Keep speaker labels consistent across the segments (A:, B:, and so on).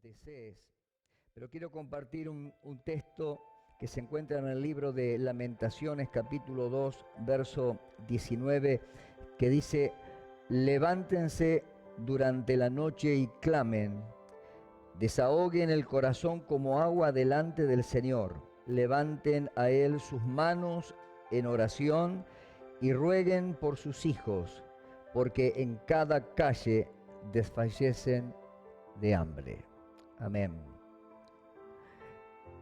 A: desees. Pero quiero compartir un texto que se encuentra en el libro de Lamentaciones, capítulo 2, verso 19, que dice: levántense durante la noche y clamen, desahoguen el corazón como agua delante del Señor, levanten a Él sus manos en oración y rueguen por sus hijos, porque en cada calle desfallecen de hambre. Amén.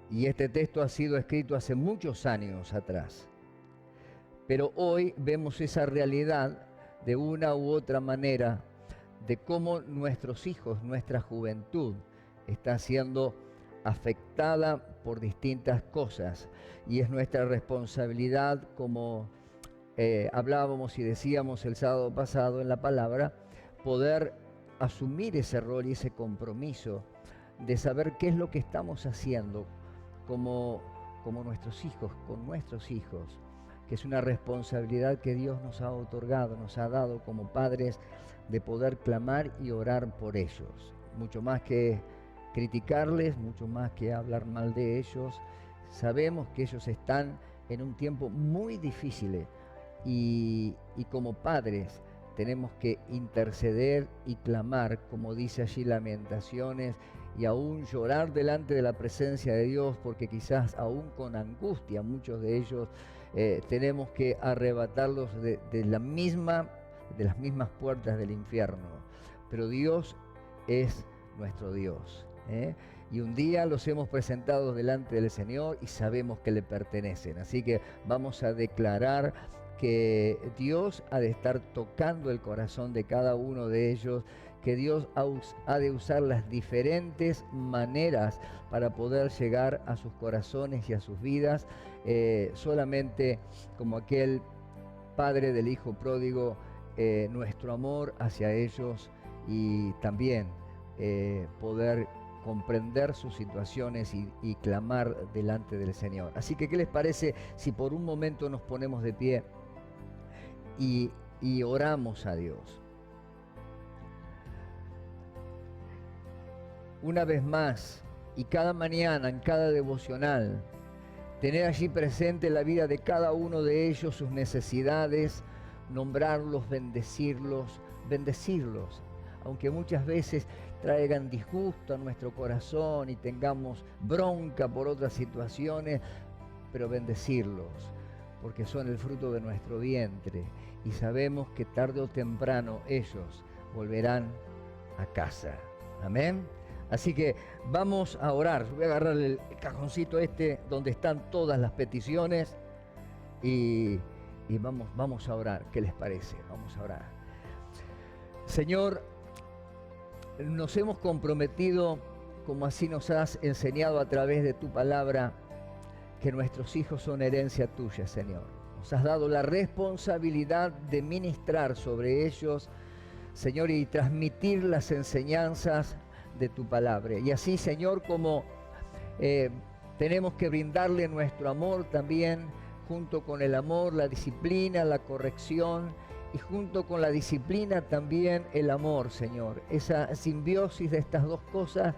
A: Y este texto ha sido escrito hace muchos años atrás. Pero hoy vemos esa realidad de una u otra manera, de cómo nuestros hijos, nuestra juventud, está siendo afectada por distintas cosas. Y es nuestra responsabilidad, como hablábamos y decíamos el sábado pasado en la palabra, poder asumir ese rol y ese compromiso de saber qué es lo que estamos haciendo como nuestros hijos, con nuestros hijos, que es una responsabilidad que Dios nos ha otorgado, nos ha dado como padres, de poder clamar y orar por ellos. Mucho más que criticarles, mucho más que hablar mal de ellos, sabemos que ellos están en un tiempo muy difícil y como padres tenemos que interceder y clamar, como dice allí Lamentaciones, y aún llorar delante de la presencia de Dios, porque quizás aún con angustia muchos de ellos tenemos que arrebatarlos de las mismas puertas del infierno. Pero Dios es nuestro Dios, y un día los hemos presentado delante del Señor y sabemos que le pertenecen. Así que vamos a declarar que Dios ha de estar tocando el corazón de cada uno de ellos, que Dios ha de usar las diferentes maneras para poder llegar a sus corazones y a sus vidas, solamente como aquel padre del hijo pródigo, nuestro amor hacia ellos y también poder comprender sus situaciones y clamar delante del Señor. Así que, ¿qué les parece si por un momento nos ponemos de pie y oramos a Dios? Una vez más, y cada mañana, en cada devocional, tener allí presente la vida de cada uno de ellos, sus necesidades, nombrarlos, bendecirlos, aunque muchas veces traigan disgusto a nuestro corazón y tengamos bronca por otras situaciones, pero bendecirlos, porque son el fruto de nuestro vientre y sabemos que tarde o temprano ellos volverán a casa. Amén. Así que vamos a orar. Voy a agarrar el cajoncito donde están todas las peticiones y vamos a orar. ¿Qué les parece? Vamos a orar. Señor, nos hemos comprometido, como así nos has enseñado a través de tu palabra, que nuestros hijos son herencia tuya, Señor. Nos has dado la responsabilidad de ministrar sobre ellos, Señor, y transmitir las enseñanzas de tu palabra. Y así, Señor, como tenemos que brindarle nuestro amor también, junto con el amor, la disciplina, la corrección, y junto con la disciplina también el amor, Señor. Esa simbiosis de estas dos cosas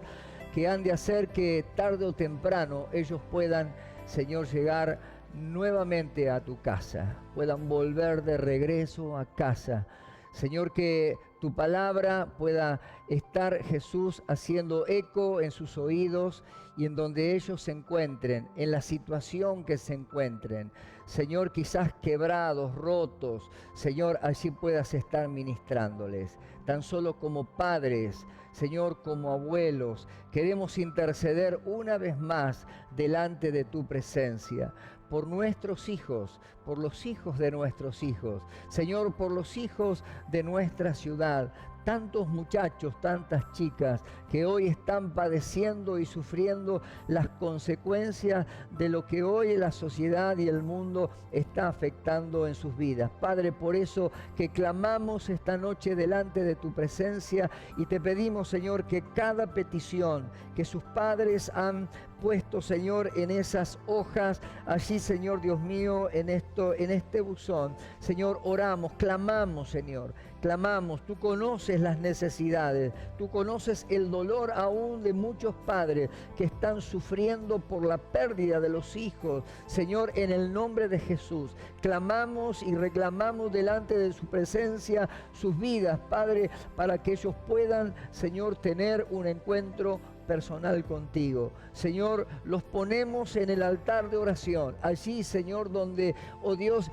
A: que han de hacer que tarde o temprano ellos puedan, Señor, llegar nuevamente a tu casa, puedan volver de regreso a casa. Señor, que tu palabra pueda estar, Jesús, haciendo eco en sus oídos y en donde ellos se encuentren, en la situación que se encuentren. Señor, quizás quebrados, rotos, Señor, allí puedas estar ministrándoles. Tan solo como padres, Señor, como abuelos, queremos interceder una vez más delante de tu presencia, por nuestros hijos, por los hijos de nuestros hijos, Señor, por los hijos de nuestra ciudad. Tantos muchachos, tantas chicas que hoy están padeciendo y sufriendo las consecuencias de lo que hoy la sociedad y el mundo está afectando en sus vidas. Padre, por eso que clamamos esta noche delante de tu presencia y te pedimos, Señor, que cada petición que sus padres han puesto puesto, Señor, en esas hojas, allí, Señor Dios mío, en este buzón. Señor, oramos, clamamos, Señor, clamamos. Tú conoces las necesidades, tú conoces el dolor aún de muchos padres que están sufriendo por la pérdida de los hijos. Señor, en el nombre de Jesús, clamamos y reclamamos delante de su presencia sus vidas, Padre, para que ellos puedan, Señor, tener un encuentro personal contigo. Señor, los ponemos en el altar de oración, allí, Señor, donde, oh Dios,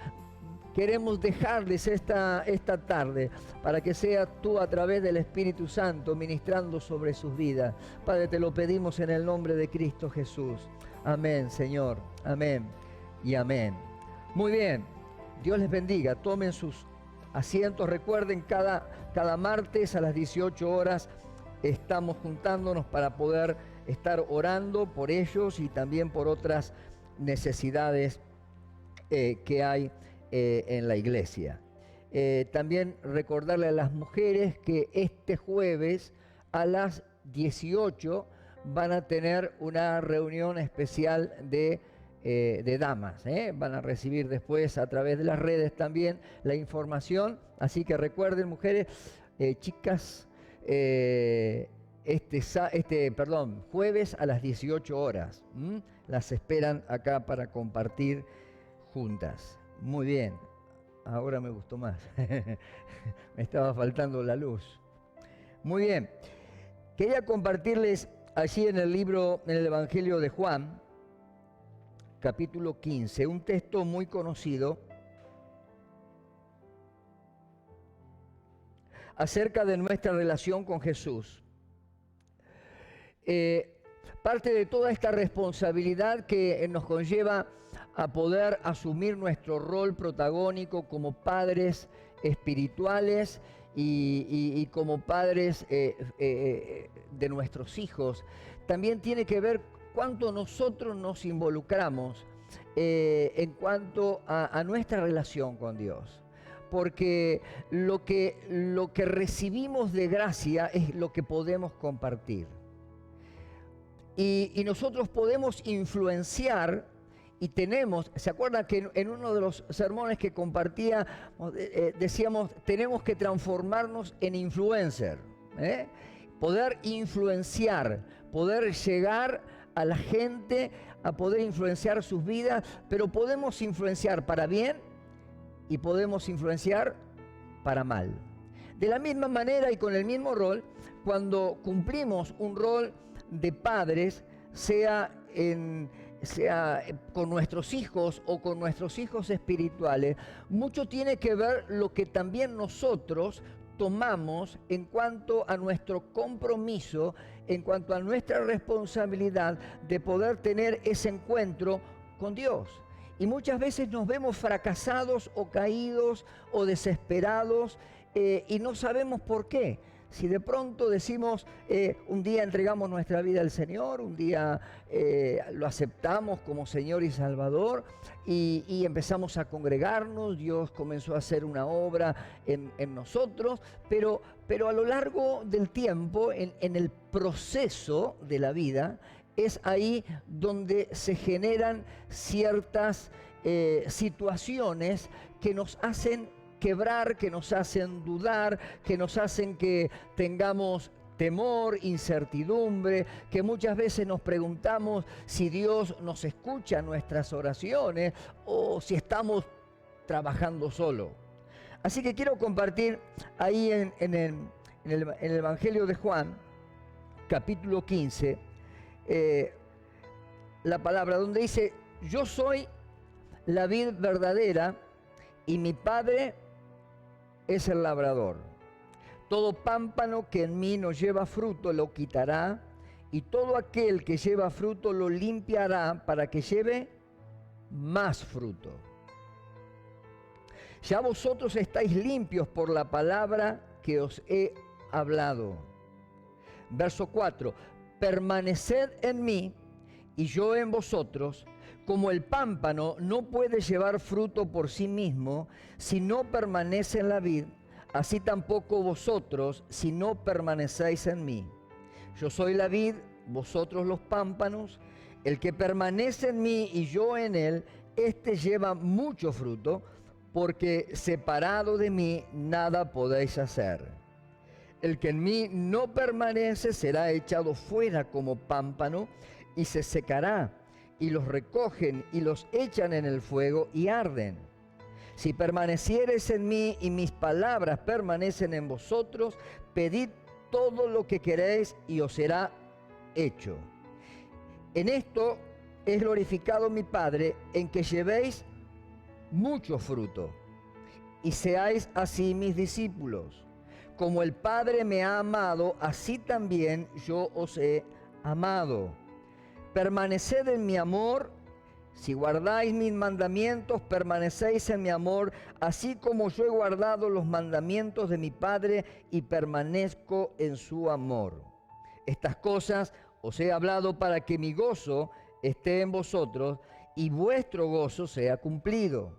A: queremos dejarles esta tarde para que sea tú a través del Espíritu Santo ministrando sobre sus vidas. Padre, te lo pedimos en el nombre de Cristo Jesús. Amén, Señor. Amén y amén. Muy bien. Dios les bendiga. Tomen sus asientos. Recuerden, cada martes a las 18 horas estamos juntándonos para poder estar orando por ellos y también por otras necesidades que hay en la iglesia. También recordarle a las mujeres que este jueves a las 18 van a tener una reunión especial de damas. Van a recibir después a través de las redes también la información. Así que recuerden, mujeres, chicas, jueves a las 18 horas. Las esperan acá para compartir juntas. Muy bien, ahora me gustó más. Me estaba faltando la luz. Muy bien, quería compartirles allí en el Evangelio de Juan, capítulo 15, un texto muy conocido acerca de nuestra relación con Jesús. Parte de toda esta responsabilidad que nos conlleva a poder asumir nuestro rol protagónico como padres espirituales y como padres de nuestros hijos, también tiene que ver cuánto nosotros nos involucramos en cuanto a nuestra relación con Dios. Porque lo que recibimos de gracia es lo que podemos compartir. Y nosotros podemos influenciar y tenemos, ¿se acuerdan que en uno de los sermones que compartía decíamos, tenemos que transformarnos en influencer? Poder influenciar, poder llegar a la gente, a poder influenciar sus vidas, pero podemos influenciar para bien y podemos influenciar para mal. De la misma manera y con el mismo rol, cuando cumplimos un rol de padres, sea con nuestros hijos o con nuestros hijos espirituales, mucho tiene que ver lo que también nosotros tomamos en cuanto a nuestro compromiso, en cuanto a nuestra responsabilidad de poder tener ese encuentro con Dios. Y muchas veces nos vemos fracasados o caídos o desesperados y no sabemos por qué. Si de pronto decimos, un día entregamos nuestra vida al Señor, un día lo aceptamos como Señor y Salvador y empezamos a congregarnos, Dios comenzó a hacer una obra en nosotros, pero a lo largo del tiempo, en el proceso de la vida, es ahí donde se generan ciertas situaciones que nos hacen quebrar, que nos hacen dudar, que nos hacen que tengamos temor, incertidumbre, que muchas veces nos preguntamos si Dios nos escucha nuestras oraciones o si estamos trabajando solo. Así que quiero compartir ahí en el Evangelio de Juan, capítulo 15, la palabra donde dice, yo soy la vid verdadera y mi Padre es el labrador. Todo pámpano que en mí no lleva fruto lo quitará, y todo aquel que lleva fruto lo limpiará para que lleve más fruto. Ya vosotros estáis limpios por la palabra que os he hablado. Verso 4. Permaneced en mí y yo en vosotros. Como el pámpano no puede llevar fruto por sí mismo si no permanece en la vid, así tampoco vosotros si no permanecéis en mí. Yo soy la vid, vosotros los pámpanos. El que permanece en mí y yo en él, éste lleva mucho fruto, porque separado de mí nada podéis hacer. El que en mí no permanece será echado fuera como pámpano y se secará, y los recogen y los echan en el fuego y arden. Si permaneciereis en mí y mis palabras permanecen en vosotros, pedid todo lo que queréis y os será hecho. En esto es glorificado mi Padre, en que llevéis mucho fruto y seáis así mis discípulos. Como el Padre me ha amado, así también yo os he amado. Permaneced en mi amor. Si guardáis mis mandamientos, permanecéis en mi amor, así como yo he guardado los mandamientos de mi Padre y permanezco en su amor. Estas cosas os he hablado para que mi gozo esté en vosotros y vuestro gozo sea cumplido.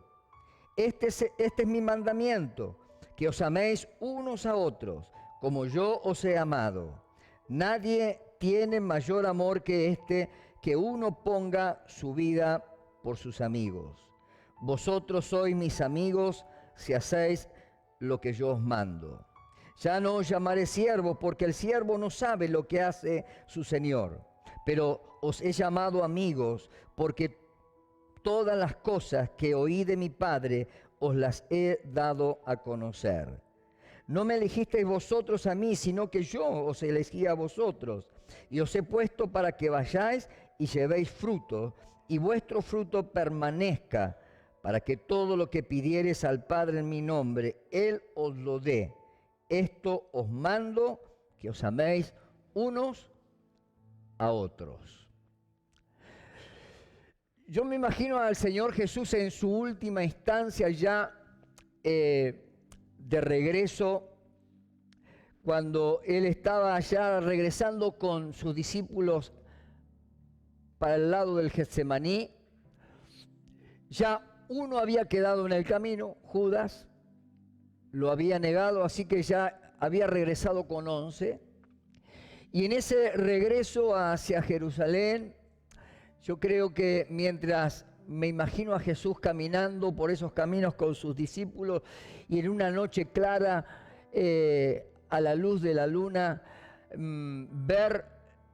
A: Este es mi mandamiento, que os améis unos a otros, como yo os he amado. Nadie tiene mayor amor que este, que uno ponga su vida por sus amigos. Vosotros sois mis amigos si hacéis lo que yo os mando. Ya no os llamaré siervos, porque el siervo no sabe lo que hace su señor. Pero os he llamado amigos, porque todas las cosas que oí de mi Padre os las he dado a conocer. No me elegisteis vosotros a mí, sino que yo os elegí a vosotros, y os he puesto para que vayáis y llevéis fruto, y vuestro fruto permanezca, para que todo lo que pidiereis al Padre en mi nombre, Él os lo dé. Esto os mando, que os améis unos a otros. Yo me imagino al Señor Jesús en su última instancia ya de regreso, cuando Él estaba allá regresando con sus discípulos para el lado del Getsemaní. Ya uno había quedado en el camino, Judas, lo había negado, así que ya había regresado con 11. Y en ese regreso hacia Jerusalén, yo creo que mientras me imagino a Jesús caminando por esos caminos con sus discípulos y en una noche clara, a la luz de la luna, ver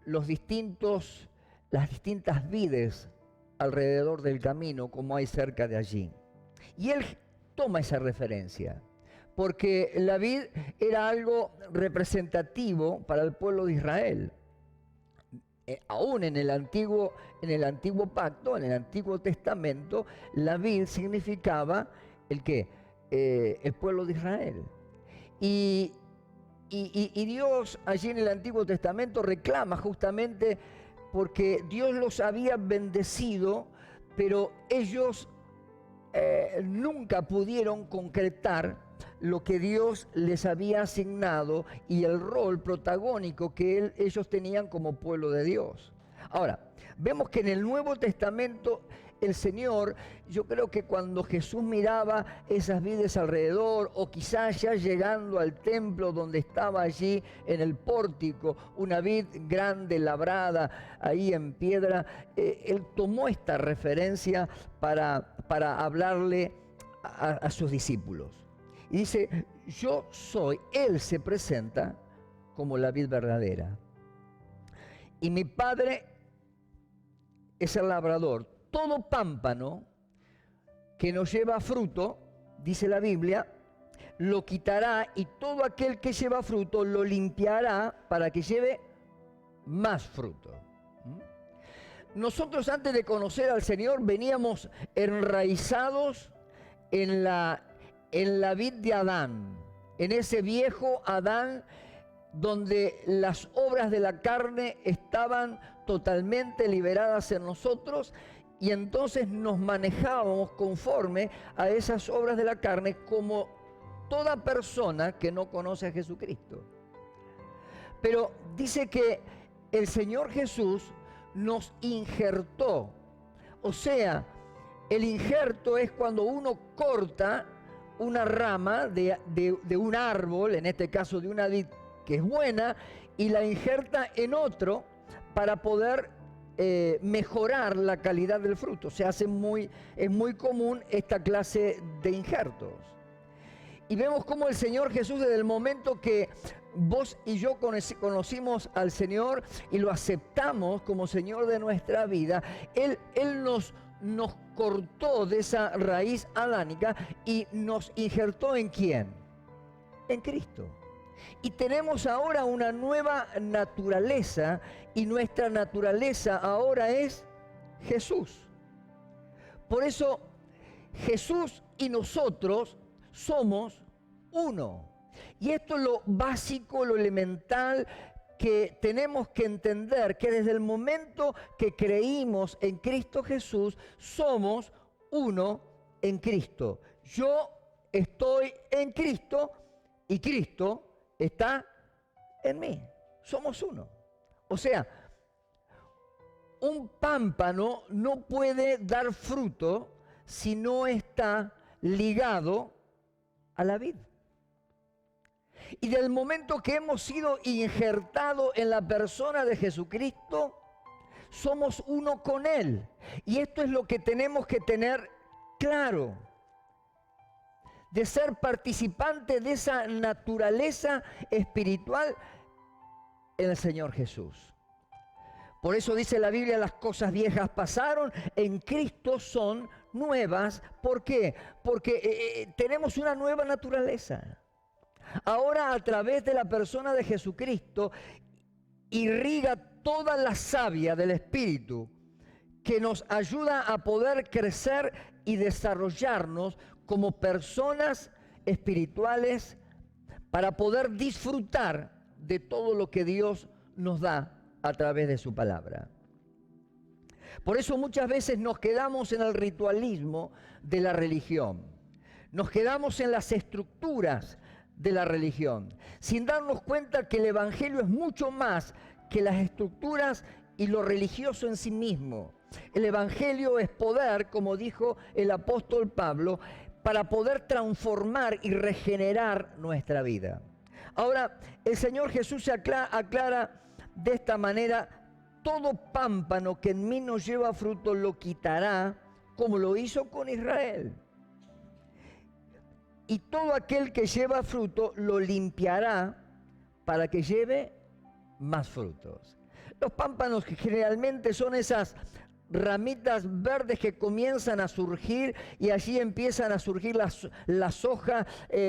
A: las distintas vides alrededor del camino como hay cerca de allí. Y él toma esa referencia, porque la vid era algo representativo para el pueblo de Israel. Aún en el antiguo pacto, en el Antiguo Testamento, la vid significaba el ¿qué? El pueblo de Israel. Y Dios allí en el Antiguo Testamento reclama justamente porque Dios los había bendecido, pero ellos nunca pudieron concretar lo que Dios les había asignado y el rol protagónico que ellos tenían como pueblo de Dios. Ahora, vemos que en el Nuevo Testamento el Señor, yo creo que cuando Jesús miraba esas vides alrededor, o quizás ya llegando al templo donde estaba allí en el pórtico, una vid grande, labrada, ahí en piedra, Él tomó esta referencia para hablarle a sus discípulos. Y dice, yo soy, Él se presenta como la vid verdadera. Y mi Padre es el labrador. Todo pámpano que no lleva fruto, dice la Biblia, lo quitará, y todo aquel que lleva fruto lo limpiará para que lleve más fruto. Nosotros, antes de conocer al Señor, veníamos enraizados en la vid de Adán, en ese viejo Adán donde las obras de la carne estaban totalmente liberadas en nosotros, y entonces nos manejábamos conforme a esas obras de la carne, como toda persona que no conoce a Jesucristo. Pero dice que el Señor Jesús nos injertó. O sea, el injerto es cuando uno corta una rama de un árbol, en este caso de una vid que es buena, y la injerta en otro para poder mejorar la calidad del fruto. Es muy común esta clase de injertos. Y vemos cómo el Señor Jesús, desde el momento que vos y yo conocimos al Señor y lo aceptamos como Señor de nuestra vida, Él nos cortó de esa raíz adánica y nos injertó ¿en quién? En Cristo. Y tenemos ahora una nueva naturaleza, y nuestra naturaleza ahora es Jesús. Por eso Jesús y nosotros somos uno. Y esto es lo básico, lo elemental que tenemos que entender, que desde el momento que creímos en Cristo Jesús, somos uno en Cristo. Yo estoy en Cristo y Cristo está en mí. Somos uno. O sea, un pámpano no puede dar fruto si no está ligado a la vid. Y del momento que hemos sido injertados en la persona de Jesucristo, somos uno con Él. Y esto es lo que tenemos que tener claro, de ser participante de esa naturaleza espiritual en el Señor Jesús. Por eso dice la Biblia, las cosas viejas pasaron, en Cristo son nuevas. ¿Por qué? Porque tenemos una nueva naturaleza. Ahora, a través de la persona de Jesucristo, irriga toda la savia del Espíritu que nos ayuda a poder crecer y desarrollarnos como personas espirituales para poder disfrutar de todo lo que Dios nos da a través de su palabra. Por eso muchas veces nos quedamos en el ritualismo de la religión. Nos quedamos en las estructuras de la religión, sin darnos cuenta que el Evangelio es mucho más que las estructuras y lo religioso en sí mismo. El Evangelio es poder, como dijo el apóstol Pablo, para poder transformar y regenerar nuestra vida. Ahora, el Señor Jesús se aclara de esta manera: todo pámpano que en mí no lleva fruto lo quitará, como lo hizo con Israel. Y todo aquel que lleva fruto lo limpiará para que lleve más frutos. Los pámpanos generalmente son esas ramitas verdes que comienzan a surgir y allí empiezan a surgir las hojas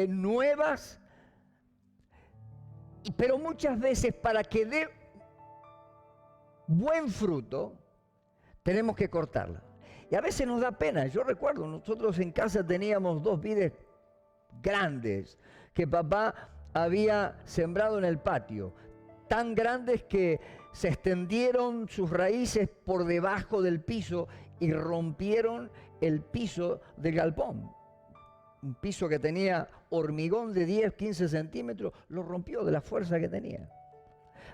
A: nuevas. Pero muchas veces, para que dé buen fruto, tenemos que cortarla. Y a veces nos da pena. Yo recuerdo, nosotros en casa teníamos 2 vides grandes que papá había sembrado en el patio, tan grandes que se extendieron sus raíces por debajo del piso y rompieron el piso del galpón. Un piso que tenía hormigón de 10, 15 centímetros, lo rompió de la fuerza que tenía.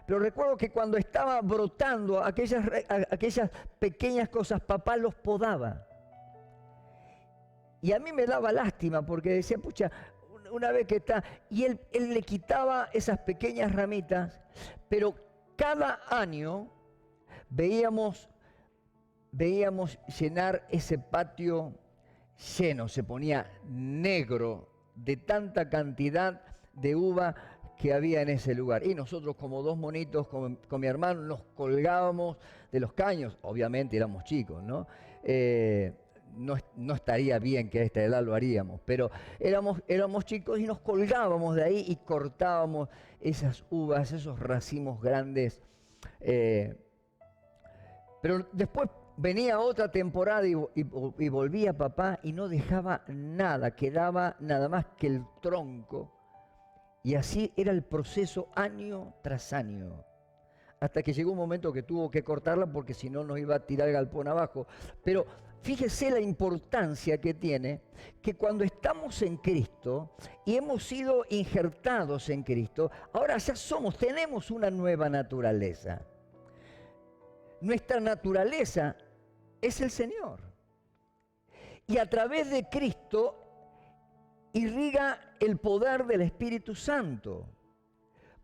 A: Pero recuerdo que cuando estaba brotando aquellas pequeñas cosas, papá los podaba. Y a mí me daba lástima porque decía, pucha, una vez que está... Y él le quitaba esas pequeñas ramitas, pero cada año veíamos llenar ese patio lleno, se ponía negro de tanta cantidad de uva que había en ese lugar. Y nosotros, como 2 monitos con mi hermano, nos colgábamos de los caños. Obviamente éramos chicos, ¿no? No estaría bien que a esta edad lo haríamos, pero éramos chicos y nos colgábamos de ahí y cortábamos esas uvas, esos racimos grandes. Pero después venía otra temporada y volvía papá y no dejaba nada, quedaba nada más que el tronco. Y así era el proceso año tras año. Hasta que llegó un momento que tuvo que cortarla porque si no nos iba a tirar el galpón abajo. Pero fíjese la importancia que tiene que cuando estamos en Cristo y hemos sido injertados en Cristo, ahora ya tenemos una nueva naturaleza. Nuestra naturaleza es el Señor. Y a través de Cristo irriga el poder del Espíritu Santo.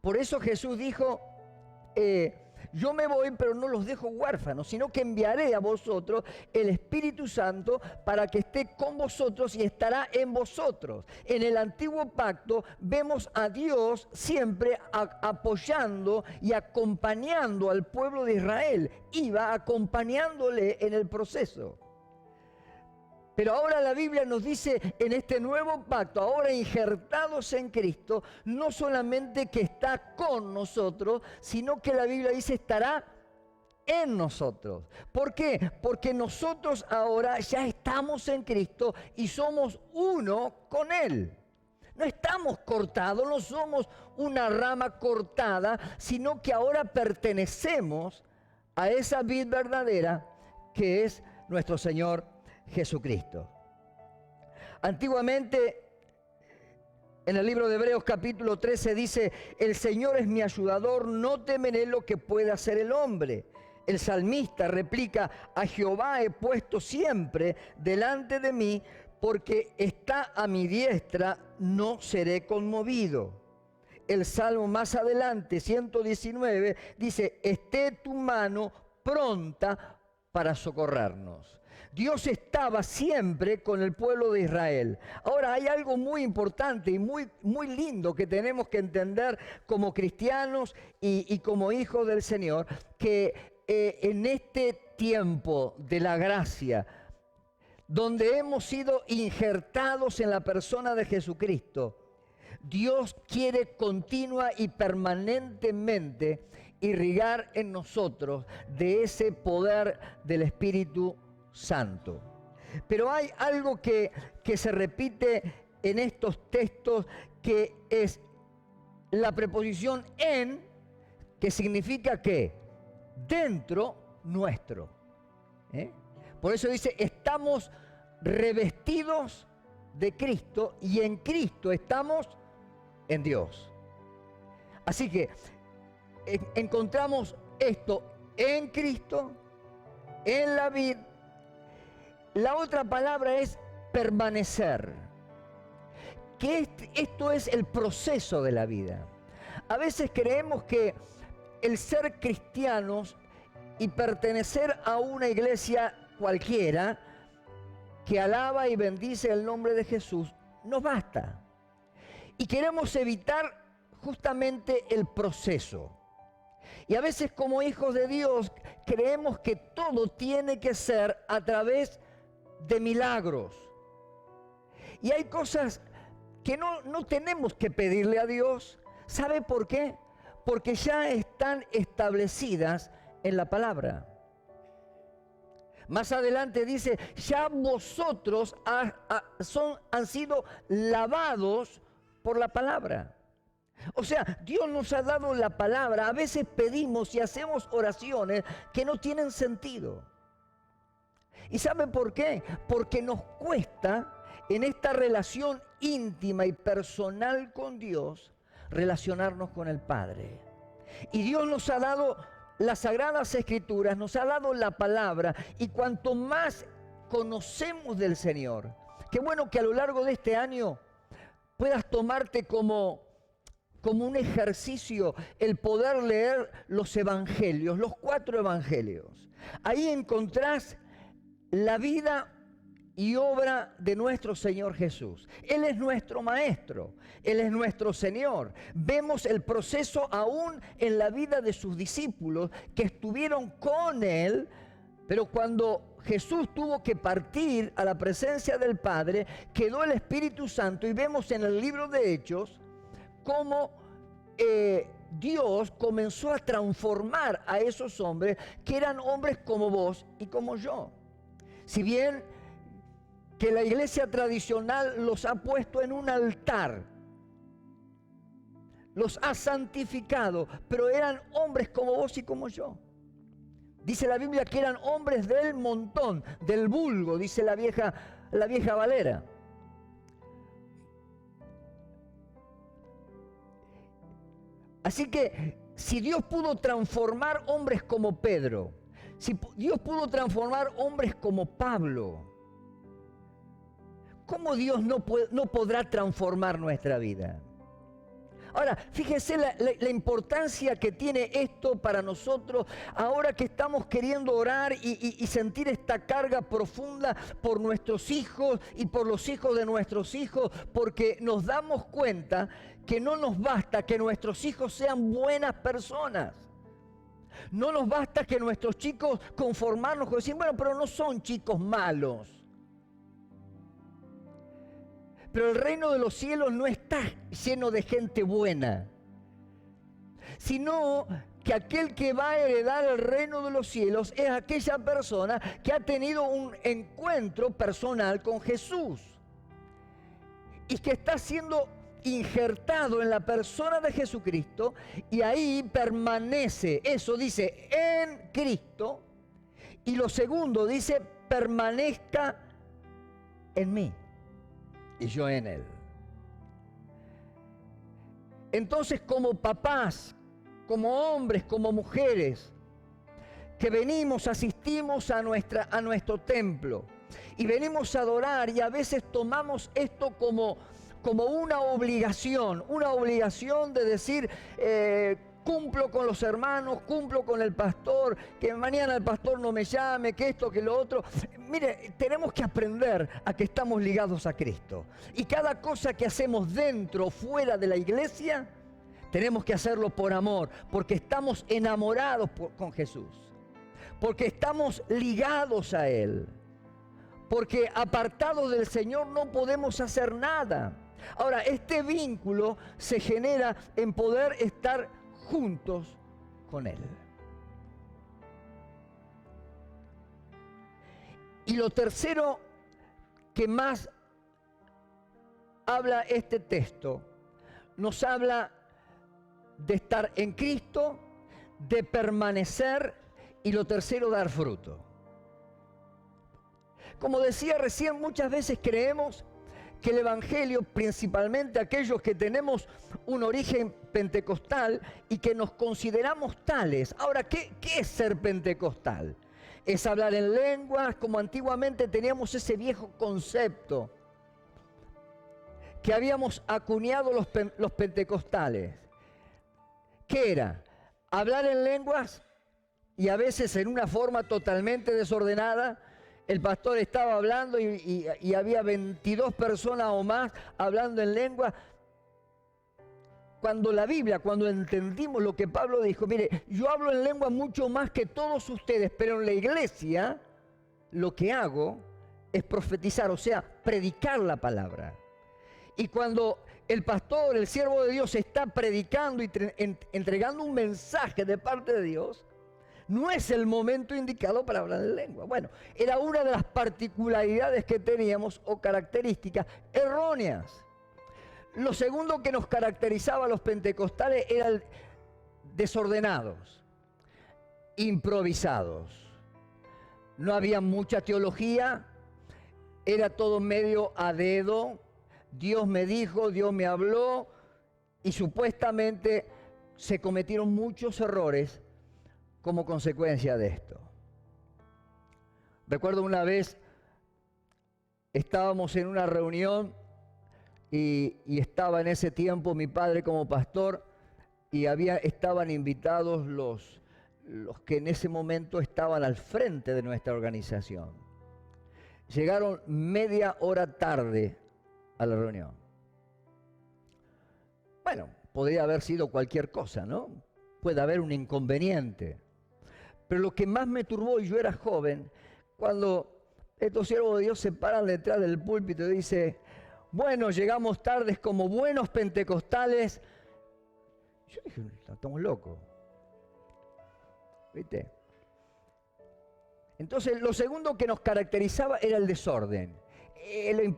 A: Por eso Jesús dijo, yo me voy, pero no los dejo huérfanos, sino que enviaré a vosotros el Espíritu Santo para que esté con vosotros y estará en vosotros. En el antiguo pacto vemos a Dios siempre apoyando y acompañando al pueblo de Israel. Iba acompañándole en el proceso. Pero ahora la Biblia nos dice en este nuevo pacto, ahora injertados en Cristo, no solamente que está con nosotros, sino que la Biblia dice estará en nosotros. ¿Por qué? Porque nosotros ahora ya estamos en Cristo y somos uno con Él. No estamos cortados, no somos una rama cortada, sino que ahora pertenecemos a esa vid verdadera que es nuestro Señor Jesucristo. Antiguamente, en el libro de Hebreos capítulo 13 dice, el Señor es mi ayudador, no temeré lo que pueda hacer el hombre. El salmista replica, a Jehová he puesto siempre delante de mí, porque está a mi diestra, no seré conmovido. El salmo más adelante, 119, dice, esté tu mano pronta para socorrernos. Dios estaba siempre con el pueblo de Israel. Ahora hay algo muy importante y muy lindo que tenemos que entender como cristianos y como hijos del Señor, que en este tiempo de la gracia, donde hemos sido injertados en la persona de Jesucristo, Dios quiere continua y permanentemente irrigar en nosotros de ese poder del Espíritu Santo. Pero hay algo que se repite en estos textos, que es la preposición en, que significa que dentro nuestro. Por eso dice, estamos revestidos de Cristo y en Cristo estamos en Dios. Así que encontramos esto en Cristo, en la vid. La otra palabra es permanecer, que esto es el proceso de la vida. A veces creemos que el ser cristianos y pertenecer a una iglesia cualquiera que alaba y bendice el nombre de Jesús no basta. Y queremos evitar justamente el proceso. Y a veces como hijos de Dios creemos que todo tiene que ser a través de milagros. Y hay cosas que no tenemos que pedirle a Dios. ¿Sabe por qué? Porque ya están establecidas en la palabra. Más adelante dice, ya vosotros han sido lavados por la palabra. O sea, Dios nos ha dado la palabra. A veces pedimos y hacemos oraciones que no tienen sentido. ¿Y sabe por qué? Porque nos cuesta en esta relación íntima y personal con Dios relacionarnos con el Padre. Y Dios nos ha dado las Sagradas Escrituras, nos ha dado la palabra, y cuanto más conocemos del Señor, qué bueno que a lo largo de este año puedas tomarte como un ejercicio el poder leer los evangelios, los 4 evangelios. Ahí encontrás la vida y obra de nuestro Señor Jesús. Él es nuestro Maestro, Él es nuestro Señor. Vemos el proceso aún en la vida de sus discípulos que estuvieron con Él, pero cuando Jesús tuvo que partir a la presencia del Padre, quedó el Espíritu Santo, y vemos en el libro de Hechos cómo Dios comenzó a transformar a esos hombres que eran hombres como vos y como yo. Si bien que la iglesia tradicional los ha puesto en un altar, los ha santificado, pero eran hombres como vos y como yo. Dice la Biblia que eran hombres del montón, del vulgo, dice la vieja Valera. Así que si Dios pudo transformar hombres como Pedro, si Dios pudo transformar hombres como Pablo, ¿cómo Dios no podrá transformar nuestra vida? Ahora, fíjense la importancia que tiene esto para nosotros ahora que estamos queriendo orar y sentir esta carga profunda por nuestros hijos y por los hijos de nuestros hijos, porque nos damos cuenta que no nos basta que nuestros hijos sean buenas personas. No nos basta que nuestros chicos conformarnos con decir, bueno, pero no son chicos malos. Pero el reino de los cielos no está lleno de gente buena, sino que aquel que va a heredar el reino de los cielos es aquella persona que ha tenido un encuentro personal con Jesús y que está siendo injertado en la persona de Jesucristo y ahí permanece. Eso dice en Cristo, y lo segundo dice permanezca en mí y yo en él. Entonces, como papás, como hombres, como mujeres, que venimos, asistimos a nuestro templo y venimos a adorar, y a veces tomamos esto como una obligación de decir, cumplo con los hermanos, cumplo con el pastor, que mañana el pastor no me llame, que esto, que lo otro. Mire, tenemos que aprender a que estamos ligados a Cristo. Y cada cosa que hacemos dentro o fuera de la iglesia, tenemos que hacerlo por amor, porque estamos enamorados con Jesús, porque estamos ligados a Él, porque apartados del Señor no podemos hacer nada. Ahora, este vínculo se genera en poder estar juntos con Él. Y lo tercero que más habla este texto, nos habla de estar en Cristo, de permanecer, y lo tercero, dar fruto. Como decía recién, muchas veces creemos que el Evangelio, principalmente aquellos que tenemos un origen pentecostal y que nos consideramos tales. Ahora, ¿qué es ser pentecostal? Es hablar en lenguas, como antiguamente teníamos ese viejo concepto que habíamos acuñado los pentecostales. ¿Qué era? Hablar en lenguas, y a veces en una forma totalmente desordenada. El pastor estaba hablando y había 22 personas o más hablando en lengua. Cuando la Biblia, cuando entendimos lo que Pablo dijo, mire, yo hablo en lengua mucho más que todos ustedes, pero en la iglesia lo que hago es profetizar, o sea, predicar la palabra. Y cuando el pastor, el siervo de Dios, está predicando y entregando un mensaje de parte de Dios, no es el momento indicado para hablar en lengua. Bueno, era una de las particularidades que teníamos o características erróneas. Lo segundo que nos caracterizaba a los pentecostales eran desordenados, improvisados. No había mucha teología, era todo medio a dedo. Dios me dijo, Dios me habló, y supuestamente se cometieron muchos errores como consecuencia de esto. Recuerdo una vez, estábamos en una reunión y estaba en ese tiempo mi padre como pastor, y estaban invitados los que en ese momento estaban al frente de nuestra organización. Llegaron media hora tarde a la reunión. Bueno, podría haber sido cualquier cosa, ¿no? Puede haber un inconveniente. Pero lo que más me turbó, y yo era joven, cuando estos siervos de Dios se paran detrás del púlpito y dicen, bueno, llegamos tardes como buenos pentecostales. Yo dije, estamos locos. ¿Viste? Entonces, lo segundo que nos caracterizaba era el desorden.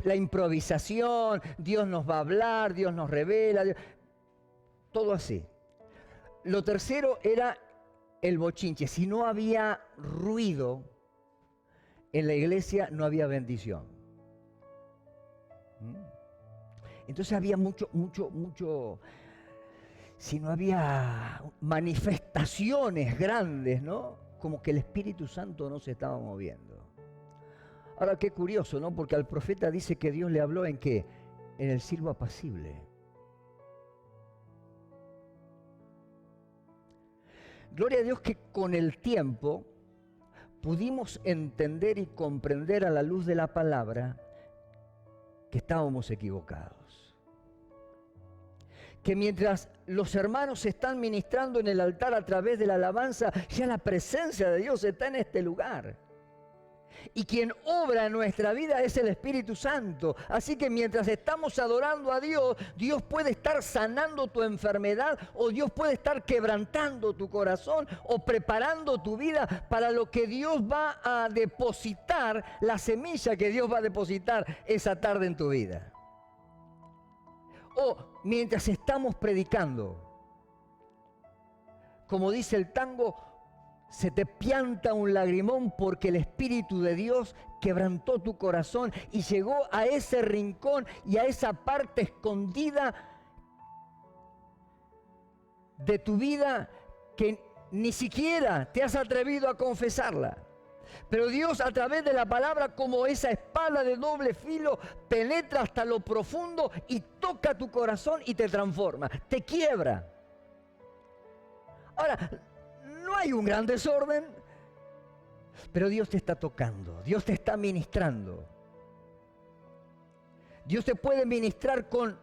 A: La improvisación, Dios nos va a hablar, Dios nos revela, todo así. Lo tercero era el bochinche. Si no había ruido en la iglesia, no había bendición. Entonces había mucho. Si no había manifestaciones grandes, ¿no? Como que el Espíritu Santo no se estaba moviendo. Ahora, qué curioso, ¿no? Porque al profeta dice que Dios le habló ¿en qué? En el silbo apacible. Gloria a Dios que con el tiempo pudimos entender y comprender a la luz de la palabra que estábamos equivocados. Que mientras los hermanos están ministrando en el altar a través de la alabanza, ya la presencia de Dios está en este lugar. Y quien obra en nuestra vida es el Espíritu Santo. Así que mientras estamos adorando a Dios, Dios puede estar sanando tu enfermedad, o Dios puede estar quebrantando tu corazón, o preparando tu vida para lo que Dios va a depositar, la semilla que Dios va a depositar esa tarde en tu vida. O mientras estamos predicando, como dice el tango, se te pianta un lagrimón porque el Espíritu de Dios quebrantó tu corazón y llegó a ese rincón y a esa parte escondida de tu vida que ni siquiera te has atrevido a confesarla. Pero Dios, a través de la palabra, como esa espada de doble filo, penetra hasta lo profundo y toca tu corazón y te transforma, te quiebra. Ahora, no hay un gran desorden, pero Dios te está tocando, Dios te está ministrando. Dios te puede ministrar con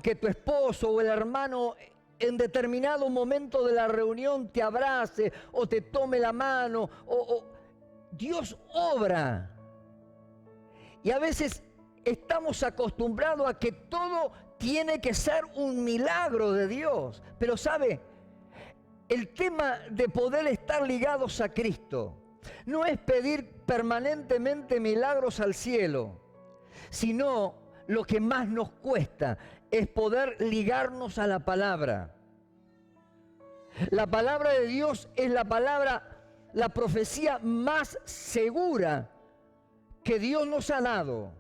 A: que tu esposo o el hermano en determinado momento de la reunión te abrace o te tome la mano. Dios obra. Y a veces estamos acostumbrados a que todo tiene que ser un milagro de Dios. Pero ¿sabe? El tema de poder estar ligados a Cristo no es pedir permanentemente milagros al cielo, sino lo que más nos cuesta es poder ligarnos a la palabra. La palabra de Dios es la profecía más segura que Dios nos ha dado.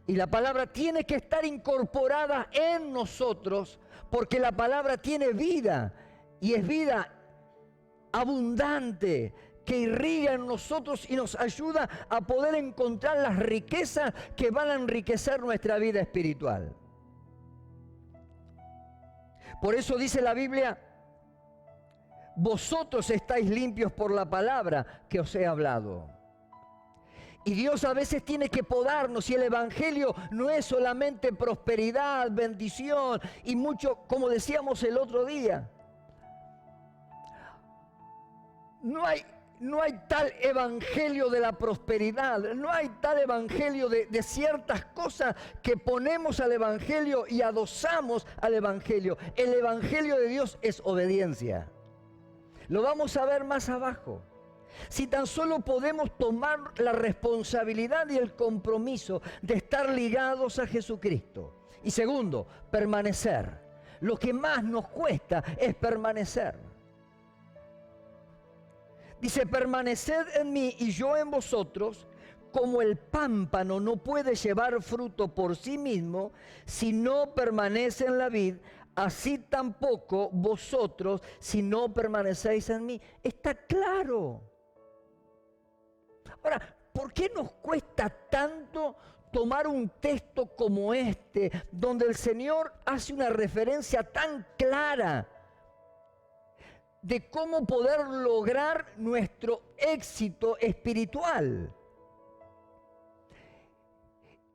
A: Y la palabra tiene que estar incorporada en nosotros porque la palabra tiene vida. Y es vida abundante que irriga en nosotros y nos ayuda a poder encontrar las riquezas que van a enriquecer nuestra vida espiritual. Por eso dice la Biblia, vosotros estáis limpios por la palabra que os he hablado. Y Dios a veces tiene que podarnos, y el Evangelio no es solamente prosperidad, bendición y mucho, como decíamos el otro día. No hay tal evangelio de la prosperidad, no hay tal evangelio de ciertas cosas que ponemos al evangelio y adosamos al evangelio. El evangelio de Dios es obediencia. Lo vamos a ver más abajo. Si tan solo podemos tomar la responsabilidad y el compromiso de estar ligados a Jesucristo. Y segundo, permanecer. Lo que más nos cuesta es permanecer. Dice, permaneced en mí y yo en vosotros, como el pámpano no puede llevar fruto por sí mismo si no permanece en la vid, así tampoco vosotros si no permanecéis en mí. Está claro. Ahora, ¿por qué nos cuesta tanto tomar un texto como este, donde el Señor hace una referencia tan clara de cómo poder lograr nuestro éxito espiritual?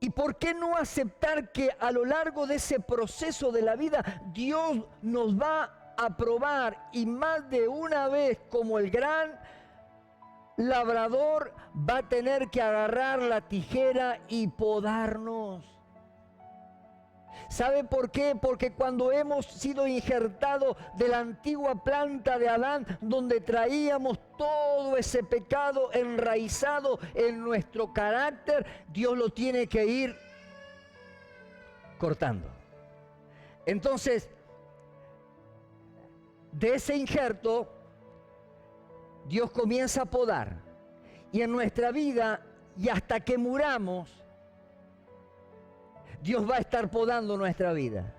A: ¿Y por qué no aceptar que a lo largo de ese proceso de la vida Dios nos va a probar, y más de una vez, como el gran labrador va a tener que agarrar la tijera y podarnos? ¿Sabe por qué? Porque cuando hemos sido injertados de la antigua planta de Adán, donde traíamos todo ese pecado enraizado en nuestro carácter, Dios lo tiene que ir cortando. Entonces, de ese injerto, Dios comienza a podar. Y en nuestra vida, y hasta que muramos, Dios va a estar podando nuestra vida.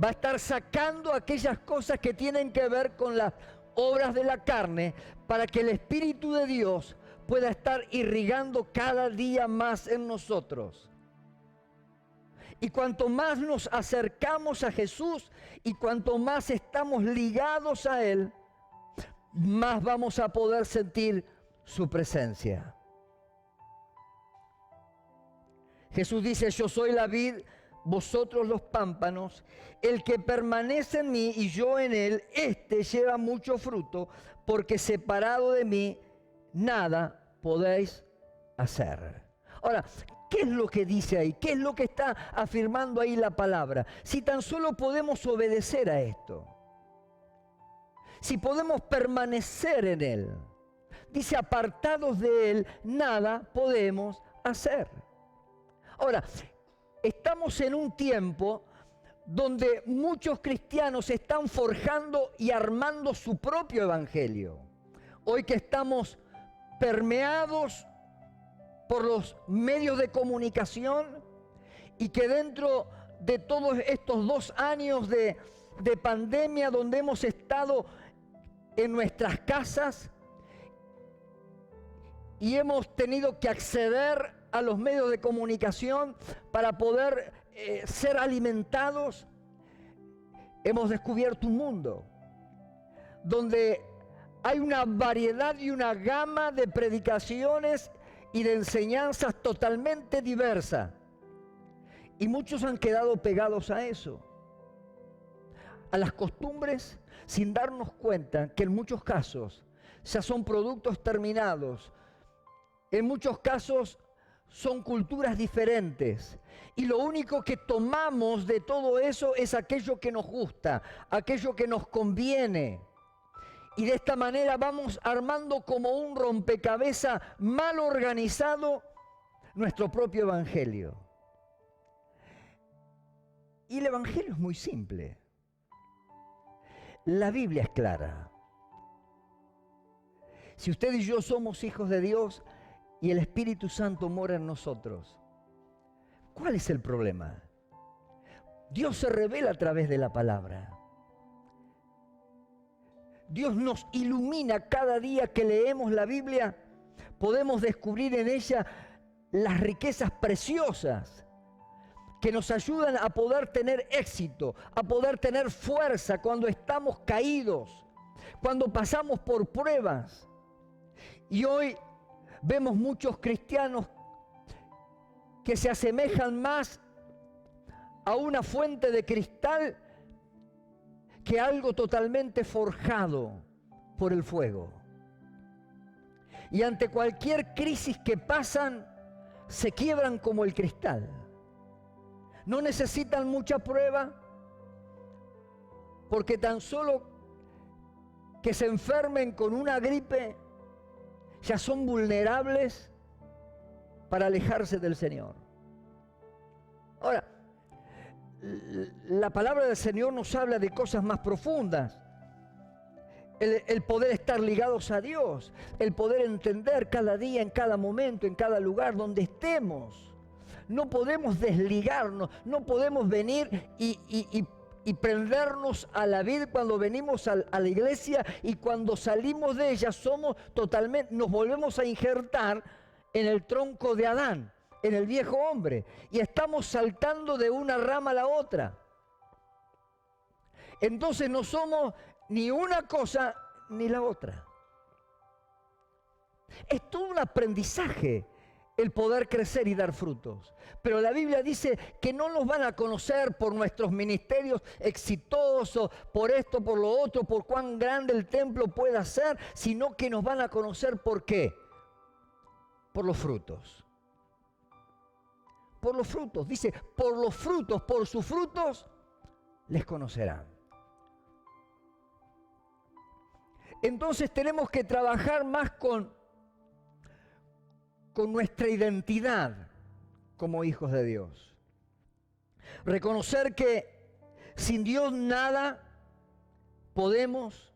A: Va a estar sacando aquellas cosas que tienen que ver con las obras de la carne, para que el Espíritu de Dios pueda estar irrigando cada día más en nosotros. Y cuanto más nos acercamos a Jesús y cuanto más estamos ligados a Él, más vamos a poder sentir su presencia. Jesús dice, yo soy la vid, vosotros los pámpanos. El que permanece en mí y yo en él, éste lleva mucho fruto, porque separado de mí, nada podéis hacer. Ahora, ¿qué es lo que dice ahí? ¿Qué es lo que está afirmando ahí la palabra? Si tan solo podemos obedecer a esto. Si podemos permanecer en Él. Dice, apartados de Él, nada podemos hacer. Ahora, estamos en un tiempo donde muchos cristianos están forjando y armando su propio evangelio. Hoy que estamos permeados por los medios de comunicación y que dentro de todos estos 2 años de pandemia donde hemos estado en nuestras casas y hemos tenido que acceder a los medios de comunicación para poder ser alimentados, hemos descubierto un mundo donde hay una variedad y una gama de predicaciones y de enseñanzas totalmente diversas. Y muchos han quedado pegados a eso, a las costumbres, sin darnos cuenta que en muchos casos ya son productos terminados, en muchos casos son culturas diferentes. Y lo único que tomamos de todo eso es aquello que nos gusta, aquello que nos conviene. Y de esta manera vamos armando como un rompecabezas mal organizado nuestro propio evangelio. Y el evangelio es muy simple. La Biblia es clara. Si usted y yo somos hijos de Dios y el Espíritu Santo mora en nosotros, ¿cuál es el problema? Dios se revela a través de la palabra. Dios nos ilumina cada día que leemos la Biblia. Podemos descubrir en ella las riquezas preciosas que nos ayudan a poder tener éxito, a poder tener fuerza cuando estamos caídos, cuando pasamos por pruebas. Y hoy vemos muchos cristianos que se asemejan más a una fuente de cristal que algo totalmente forjado por el fuego. Y ante cualquier crisis que pasan, se quiebran como el cristal. No necesitan mucha prueba, porque tan solo que se enfermen con una gripe, ya son vulnerables para alejarse del Señor. Ahora, la palabra del Señor nos habla de cosas más profundas. El poder estar ligados a Dios, el poder entender cada día, en cada momento, en cada lugar donde estemos. No podemos desligarnos, no podemos venir y prendernos a la vid cuando venimos a la iglesia, y cuando salimos de ella nos volvemos a injertar en el tronco de Adán, en el viejo hombre, y estamos saltando de una rama a la otra. Entonces no somos ni una cosa ni la otra. Es todo un aprendizaje el poder crecer y dar frutos. Pero la Biblia dice que no nos van a conocer por nuestros ministerios exitosos, por esto, por lo otro, por cuán grande el templo pueda ser, sino que nos van a conocer ¿por qué? Por los frutos. Por los frutos. Dice, por los frutos, por sus frutos, les conocerán. Entonces tenemos que trabajar más con nuestra identidad como hijos de Dios. Reconocer que sin Dios nada podemos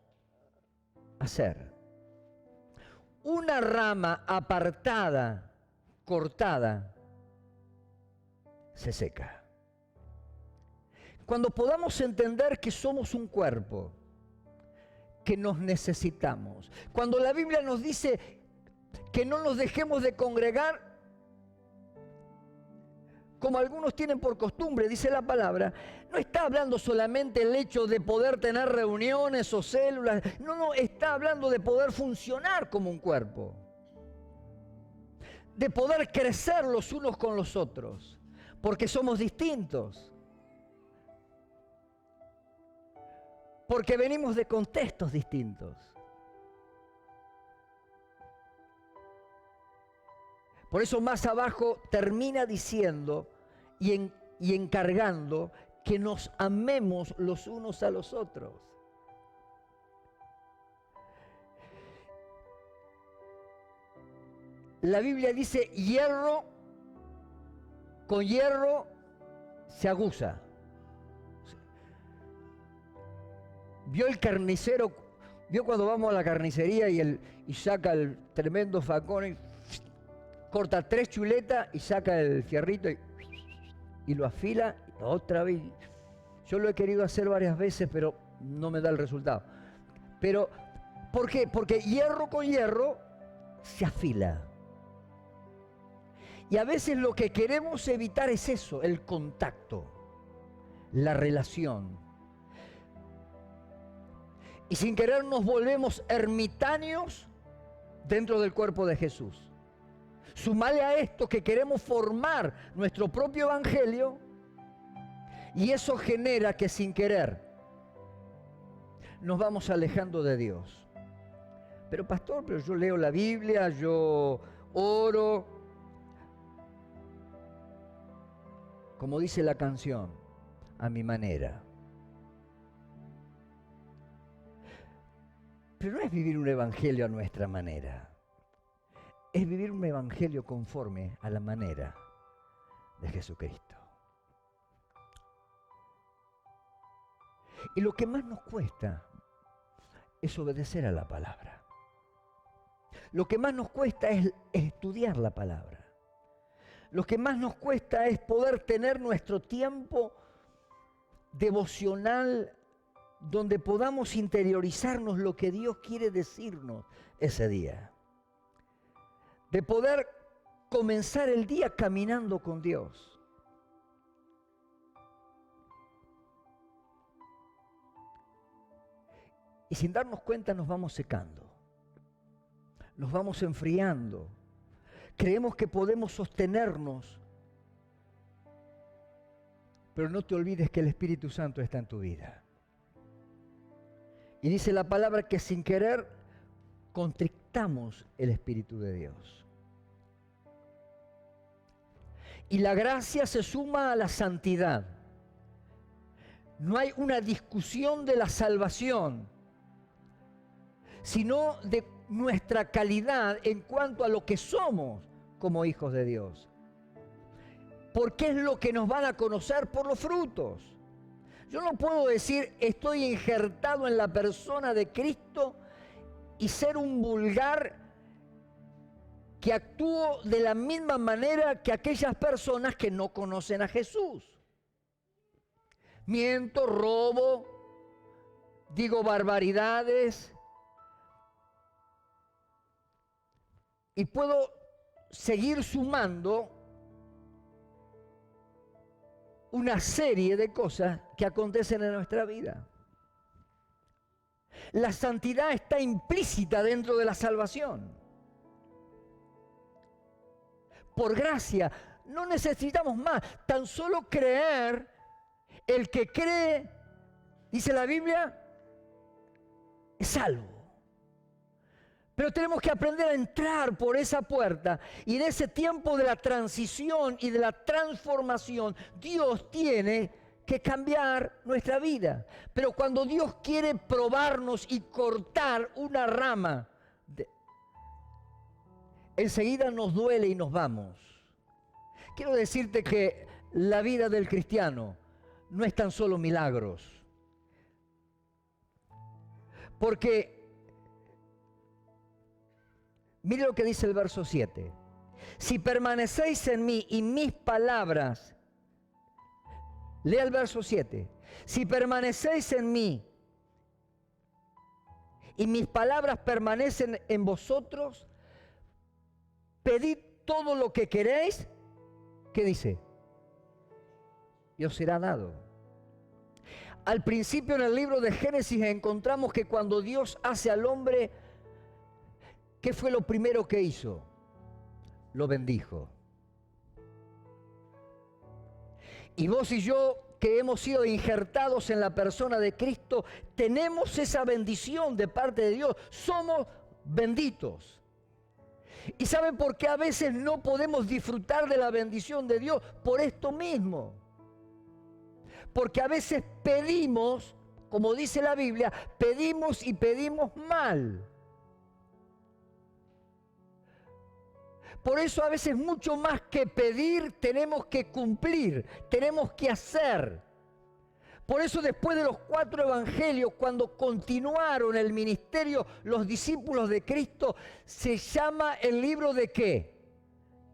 A: hacer. Una rama apartada, cortada, se seca. Cuando podamos entender que somos un cuerpo, que nos necesitamos. Cuando la Biblia nos dice que no nos dejemos de congregar como algunos tienen por costumbre, dice la palabra, no está hablando solamente el hecho de poder tener reuniones o células, no, está hablando de poder funcionar como un cuerpo, de poder crecer los unos con los otros, porque somos distintos, porque venimos de contextos distintos. Por eso más abajo termina diciendo y encargando que nos amemos los unos a los otros. La Biblia dice, hierro con hierro se aguza. ¿Vio el carnicero? ¿Vio cuando vamos a la carnicería y saca el tremendo facón y corta 3 chuletas y saca el fierrito y lo afila otra vez? Yo lo he querido hacer varias veces, pero no me da el resultado. Pero, ¿por qué? Porque hierro con hierro se afila. Y a veces lo que queremos evitar es eso, el contacto, la relación. Y sin querer nos volvemos ermitaños dentro del cuerpo de Jesús. Sumale a esto que queremos formar nuestro propio evangelio y eso genera que sin querer nos vamos alejando de Dios. Pero pastor, yo leo la Biblia, yo oro, como dice la canción, a mi manera. Pero no es vivir un evangelio a nuestra manera. Es vivir un evangelio conforme a la manera de Jesucristo. Y lo que más nos cuesta es obedecer a la palabra. Lo que más nos cuesta es estudiar la palabra. Lo que más nos cuesta es poder tener nuestro tiempo devocional donde podamos interiorizarnos lo que Dios quiere decirnos ese día. De poder comenzar el día caminando con Dios. Y sin darnos cuenta nos vamos secando, nos vamos enfriando. Creemos que podemos sostenernos, pero no te olvides que el Espíritu Santo está en tu vida. Y dice la palabra que sin querer contrictamos el Espíritu de Dios. Y la gracia se suma a la santidad. No hay una discusión de la salvación, sino de nuestra calidad en cuanto a lo que somos como hijos de Dios. Porque es lo que nos van a conocer por los frutos. Yo no puedo decir estoy injertado en la persona de Cristo y ser un vulgar que actúo de la misma manera que aquellas personas que no conocen a Jesús. Miento, robo, digo barbaridades y puedo seguir sumando una serie de cosas que acontecen en nuestra vida. La santidad está implícita dentro de la salvación. Por gracia, no necesitamos más, tan solo creer. El que cree, dice la Biblia, es salvo. Pero tenemos que aprender a entrar por esa puerta. Y en ese tiempo de la transición y de la transformación, Dios tiene que cambiar nuestra vida. Pero cuando Dios quiere probarnos y cortar una rama, enseguida nos duele y nos vamos. Quiero decirte que la vida del cristiano no es tan solo milagros. Porque mire lo que dice el verso 7. Si permanecéis en mí y mis palabras, lea el verso 7. Si permanecéis en mí y mis palabras permanecen en vosotros, pedid todo lo que queréis. ¿Qué dice? y os será dado. Al principio en el libro de Génesis encontramos que cuando Dios hace al hombre, ¿qué fue lo primero que hizo? Lo bendijo. Y vos y yo, que hemos sido injertados en la persona de Cristo, tenemos esa bendición de parte de Dios. Somos benditos. ¿Y saben por qué a veces no podemos disfrutar de la bendición de Dios? Por esto mismo. Porque a veces pedimos, como dice la Biblia, pedimos y pedimos mal. Por eso a veces mucho más que pedir, tenemos que cumplir, tenemos que hacer. Por eso después de los 4 evangelios, cuando continuaron el ministerio los discípulos de Cristo, se llama el libro de ¿qué?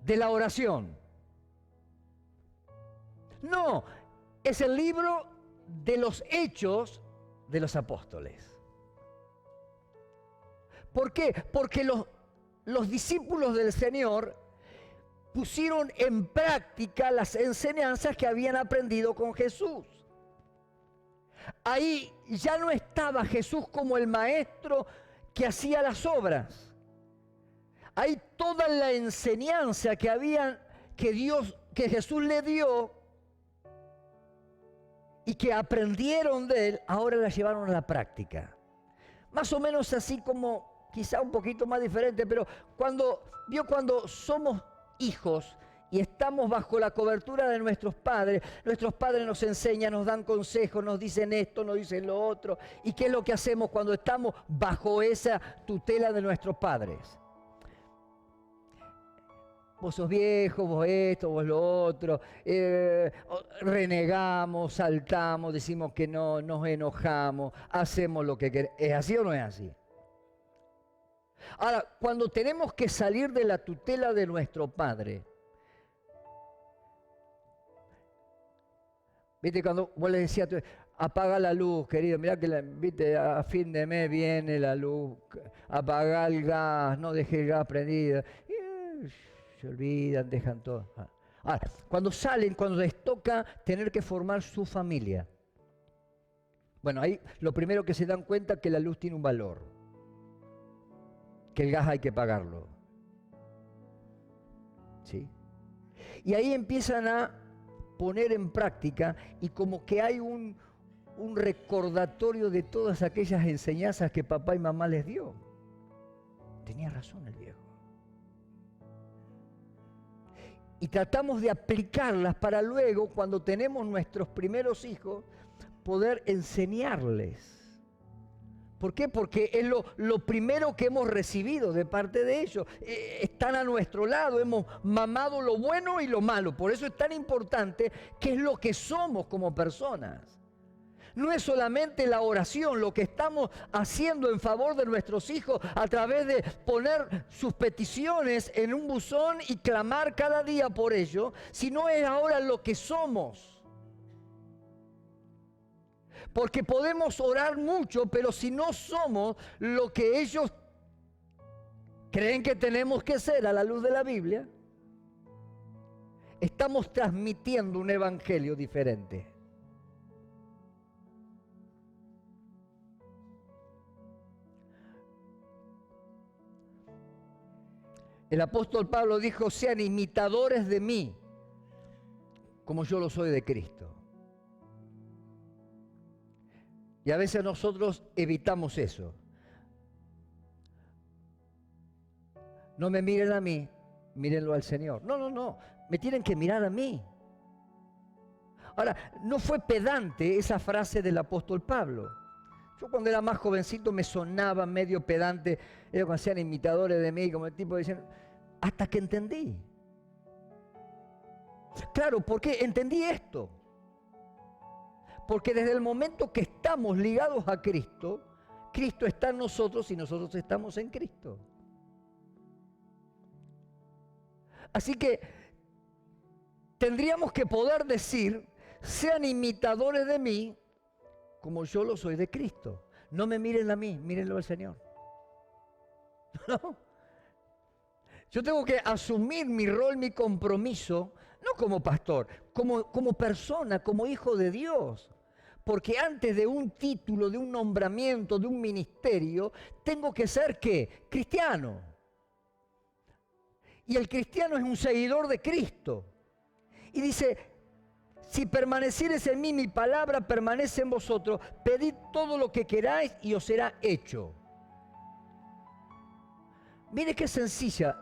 A: De la oración. No, es el libro de los hechos de los apóstoles. ¿Por qué? Porque los discípulos del Señor pusieron en práctica las enseñanzas que habían aprendido con Jesús. Ahí ya no estaba Jesús como el maestro que hacía las obras. Ahí toda la enseñanza que Jesús le dio y que aprendieron de él, ahora la llevaron a la práctica. Más o menos así como, quizá un poquito más diferente, pero cuando somos hijos y estamos bajo la cobertura de nuestros padres nos enseñan, nos dan consejos, nos dicen esto, nos dicen lo otro. ¿Y qué es lo que hacemos cuando estamos bajo esa tutela de nuestros padres? Vos sos viejo, vos esto, vos lo otro, renegamos, saltamos, decimos que no, nos enojamos, hacemos lo que queremos. ¿Es así o no es así? Ahora, cuando tenemos que salir de la tutela de nuestro padre, ¿viste? Cuando vos le decías, apaga la luz, querido, mirá que ¿viste? A fin de mes viene la luz, apaga el gas, no deje el gas prendido. Se olvidan, dejan todo. Ahora, cuando salen, cuando les toca tener que formar su familia, bueno, ahí lo primero que se dan cuenta es que la luz tiene un valor, que el gas hay que pagarlo. ¿Sí? Y ahí empiezan a poner en práctica y como que hay un recordatorio de todas aquellas enseñanzas que papá y mamá les dio. Tenía razón el viejo. Y tratamos de aplicarlas para luego, cuando tenemos nuestros primeros hijos, poder enseñarles. ¿Por qué? Porque es lo primero que hemos recibido de parte de ellos. Están a nuestro lado, hemos mamado lo bueno y lo malo. Por eso es tan importante qué es lo que somos como personas. No es solamente la oración, lo que estamos haciendo en favor de nuestros hijos a través de poner sus peticiones en un buzón y clamar cada día por ello, sino es ahora lo que somos. Porque podemos orar mucho, pero si no somos lo que ellos creen que tenemos que ser a la luz de la Biblia, estamos transmitiendo un evangelio diferente. El apóstol Pablo dijo, sean imitadores de mí, como yo lo soy de Cristo. Y a veces nosotros evitamos eso. No me miren a mí, mírenlo al Señor. No, me tienen que mirar a mí. Ahora, no fue pedante esa frase del apóstol Pablo. Yo cuando era más jovencito me sonaba medio pedante, ellos cuando sean imitadores de mí, como el tipo diciendo, hasta que entendí. Claro, ¿por qué? Entendí esto. Porque desde el momento que estamos ligados a Cristo, Cristo está en nosotros y nosotros estamos en Cristo. Así que tendríamos que poder decir, sean imitadores de mí, como yo lo soy de Cristo. No me miren a mí, mírenlo al Señor. ¿No? Yo tengo que asumir mi rol, mi compromiso No como pastor, como persona, como hijo de Dios. Porque antes de un título, de un nombramiento, de un ministerio, tengo que ser, ¿qué? Cristiano. Y el cristiano es un seguidor de Cristo. Y dice, si permaneciereis en mí, mi palabra permanece en vosotros, pedid todo lo que queráis y os será hecho. Mire qué sencilla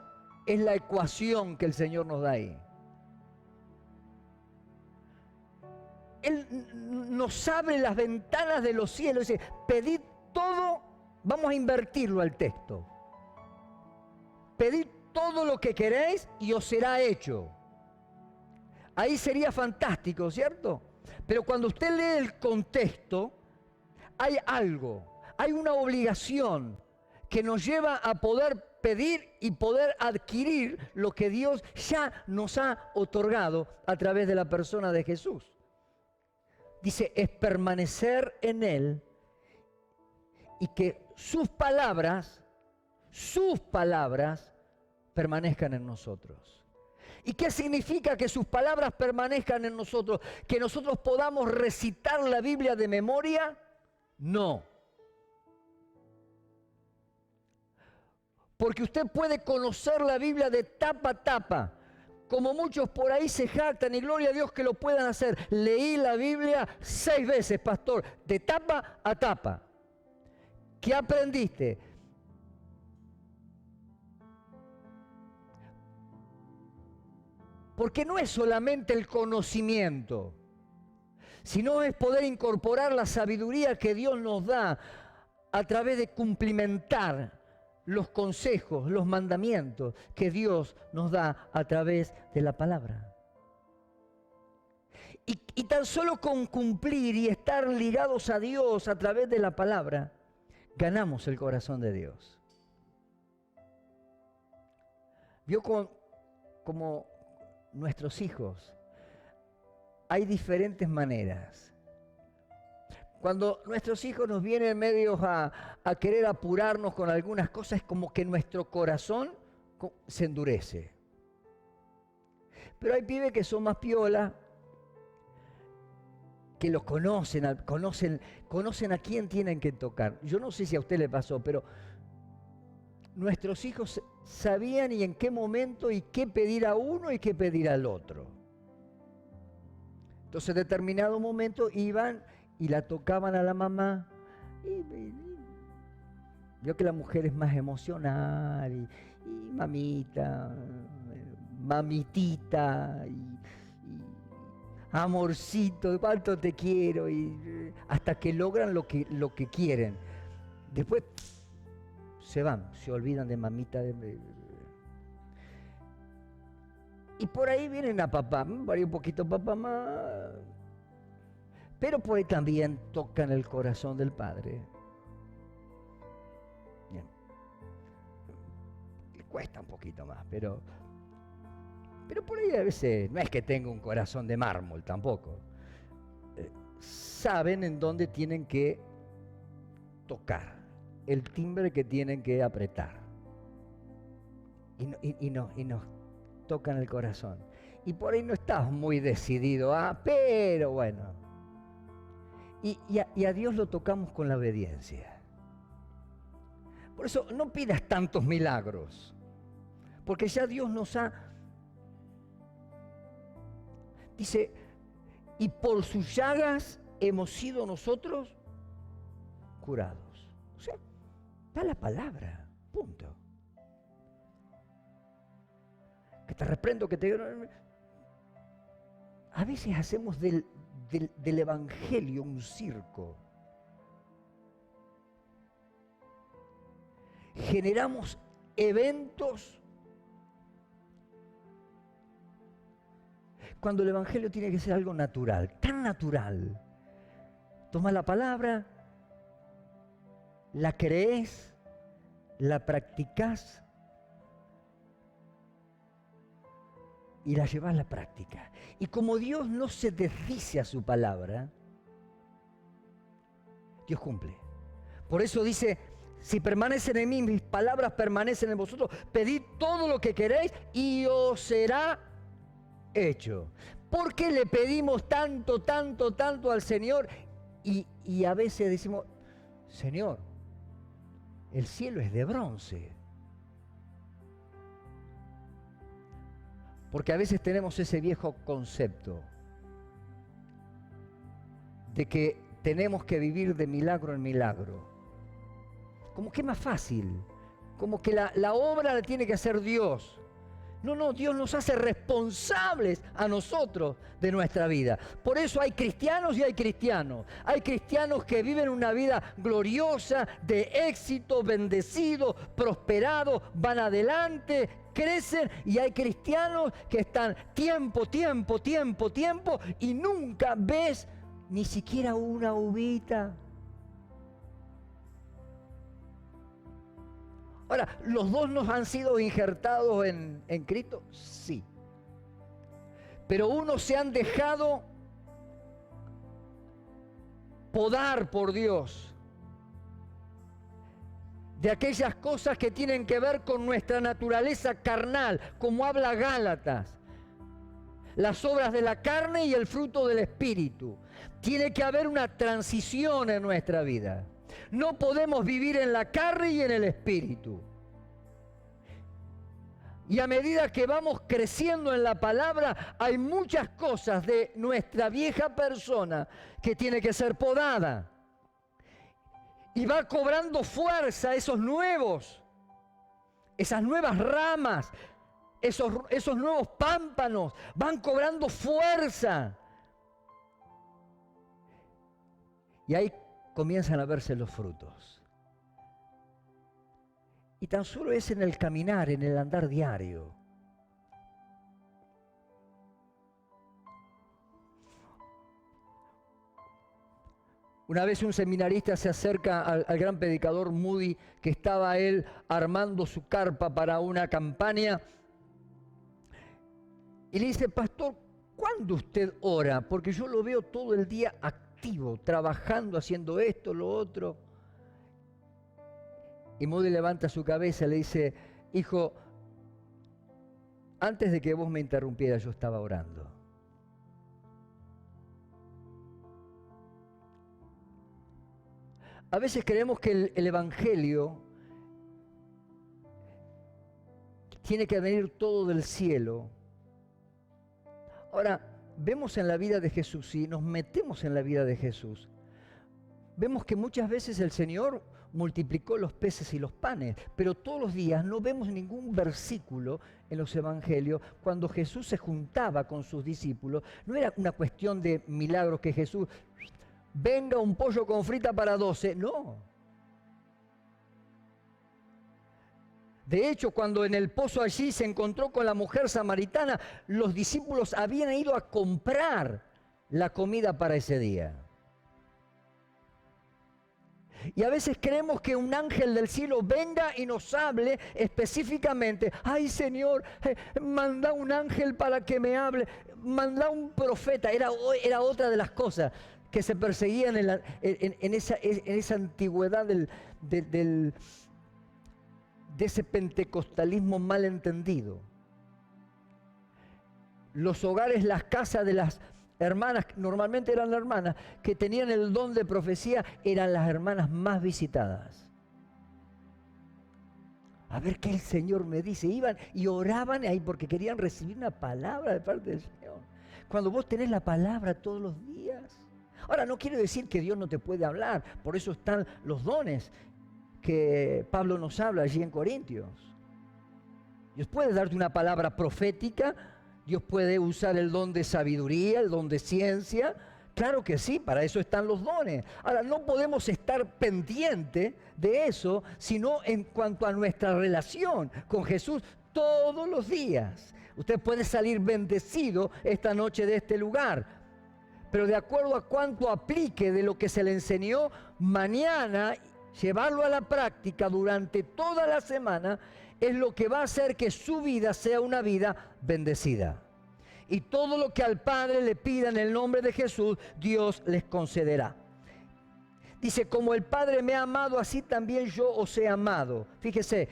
A: es la ecuación que el Señor nos da ahí. Él nos abre las ventanas de los cielos y dice, pedid todo, vamos a invertirlo al texto. Pedid todo lo que queréis y os será hecho. Ahí sería fantástico, ¿cierto? Pero cuando usted lee el contexto, hay algo, hay una obligación que nos lleva a poder pedir y poder adquirir lo que Dios ya nos ha otorgado a través de la persona de Jesús. Dice, es permanecer en Él y que sus palabras permanezcan en nosotros. ¿Y qué significa que sus palabras permanezcan en nosotros? ¿Que nosotros podamos recitar la Biblia de memoria? No. Porque usted puede conocer la Biblia de tapa a tapa, como muchos por ahí se jactan, y gloria a Dios que lo puedan hacer. Leí la Biblia 6 veces, pastor, de tapa a tapa. ¿Qué aprendiste? Porque no es solamente el conocimiento, sino es poder incorporar la sabiduría que Dios nos da a través de cumplimentar los consejos, los mandamientos que Dios nos da a través de la palabra. Y tan solo con cumplir y estar ligados a Dios a través de la palabra, ganamos el corazón de Dios. Vio como nuestros hijos, hay diferentes maneras. Cuando nuestros hijos nos vienen medios a querer apurarnos con algunas cosas, es como que nuestro corazón se endurece. Pero hay pibes que son más piola, que los conocen a quién tienen que tocar. Yo no sé si a usted le pasó, pero nuestros hijos sabían y en qué momento y qué pedir a uno y qué pedir al otro. Entonces, en determinado momento iban y la tocaban a la mamá. Y vio que la mujer es más emocional y mamita, mamitita y amorcito, cuánto te quiero, y hasta que logran lo que quieren. Después se van, se olvidan de mamita. Y por ahí vienen a papá, por ahí un poquito papá más. Pero por ahí también tocan el corazón del padre. Bien. Le cuesta un poquito más, pero por ahí a veces no es que tenga un corazón de mármol tampoco. Saben en dónde tienen que tocar, el timbre que tienen que apretar. Y nos tocan el corazón. Y por ahí no estás muy decidido, pero bueno. Y a Dios lo tocamos con la obediencia. Por eso no pidas tantos milagros, porque ya Dios nos ha... Dice, y por sus llagas hemos sido nosotros curados. O sea, está la palabra, punto. Que te reprendo, que te... A veces hacemos del evangelio un circo. Generamos eventos cuando el evangelio tiene que ser algo natural, tan natural. Toma la palabra, la crees, la practicás y la llevas a la práctica. Y como Dios no se desdice a su palabra, Dios cumple. Por eso dice, si permanecen en mí, mis palabras permanecen en vosotros, pedid todo lo que queréis y os será hecho? ¿Por qué le pedimos tanto, tanto, tanto al Señor? Y a veces decimos, Señor, el cielo es de bronce. Porque a veces tenemos ese viejo concepto de que tenemos que vivir de milagro en milagro. Como que es más fácil, como que la obra la tiene que hacer Dios. No, Dios nos hace responsables a nosotros de nuestra vida. Por eso hay cristianos y hay cristianos. Hay cristianos que viven una vida gloriosa, de éxito, bendecidos, prosperados, van adelante, crecen. Y hay cristianos que están tiempo y nunca ves ni siquiera una uvita. Ahora, ¿los dos nos han sido injertados en Cristo? Sí. Pero unos se han dejado podar por Dios de aquellas cosas que tienen que ver con nuestra naturaleza carnal, como habla Gálatas. Las obras de la carne y el fruto del Espíritu. Tiene que haber una transición en nuestra vida. No podemos vivir en la carne y en el Espíritu. Y a medida que vamos creciendo en la palabra, hay muchas cosas de nuestra vieja persona que tiene que ser podada. Y va cobrando fuerza esas nuevas ramas, esos nuevos pámpanos, van cobrando fuerza. Y ahí comienzan a verse los frutos. Y tan solo es en el caminar, en el andar diario. Una vez un seminarista se acerca al gran predicador Moody, que estaba él armando su carpa para una campaña, y le dice: pastor, ¿cuándo usted ora? Porque yo lo veo todo el día activo, trabajando, haciendo esto, lo otro. Y Moody levanta su cabeza y le dice: hijo, antes de que vos me interrumpieras yo estaba orando. A veces creemos que el Evangelio tiene que venir todo del cielo. Ahora, vemos en la vida de Jesús, y nos metemos en la vida de Jesús, vemos que muchas veces el Señor multiplicó los peces y los panes, pero todos los días no vemos ningún versículo en los evangelios cuando Jesús se juntaba con sus discípulos. No era una cuestión de milagros que Jesús, venga un pollo con frita para 12, no. De hecho, cuando en el pozo allí se encontró con la mujer samaritana, los discípulos habían ido a comprar la comida para ese día. Y a veces creemos que un ángel del cielo venga y nos hable específicamente. Ay, Señor, manda un ángel para que me hable. Manda un profeta. Era otra de las cosas que se perseguían en esa antigüedad de ese pentecostalismo mal entendido. Los hogares, las casas de las hermanas, normalmente eran las hermanas que tenían el don de profecía, eran las hermanas más visitadas. A ver qué el Señor me dice. Iban y oraban ahí porque querían recibir una palabra de parte del Señor. Cuando vos tenés la palabra todos los días. Ahora, no quiero decir que Dios no te puede hablar, por eso están los dones que Pablo nos habla allí en Corintios. Dios puede darte una palabra profética, Dios puede usar el don de sabiduría, el don de ciencia. Claro que sí, para eso están los dones. Ahora, no podemos estar pendientes de eso, sino en cuanto a nuestra relación con Jesús todos los días. Usted puede salir bendecido esta noche de este lugar, pero de acuerdo a cuánto aplique de lo que se le enseñó, mañana llevarlo a la práctica durante toda la semana es lo que va a hacer que su vida sea una vida bendecida. Y todo lo que al Padre le pida en el nombre de Jesús, Dios les concederá. Dice, como el Padre me ha amado, así también yo os he amado. Fíjese,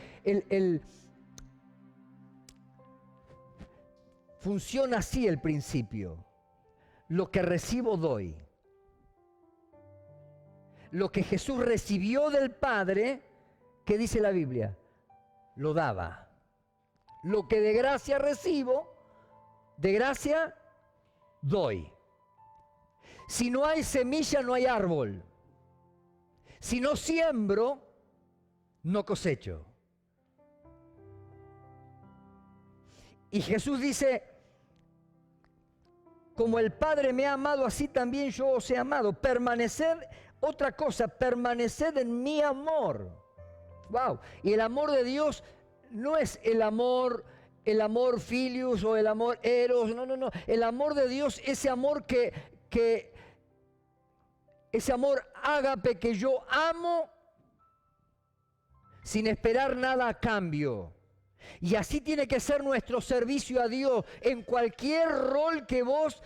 A: funciona así el principio. Lo que recibo doy. Lo que Jesús recibió del Padre, ¿qué dice la Biblia? Lo daba. Lo que de gracia recibo, de gracia doy. Si no hay semilla, no hay árbol. Si no siembro, no cosecho. Y Jesús dice, como el Padre me ha amado, así también yo os he amado. Permaneced, otra cosa, permaneced en mi amor. Wow. Y el amor de Dios no es el amor filius o el amor eros, no. El amor de Dios, ese amor ese amor ágape que yo amo sin esperar nada a cambio. Y así tiene que ser nuestro servicio a Dios en cualquier rol que vos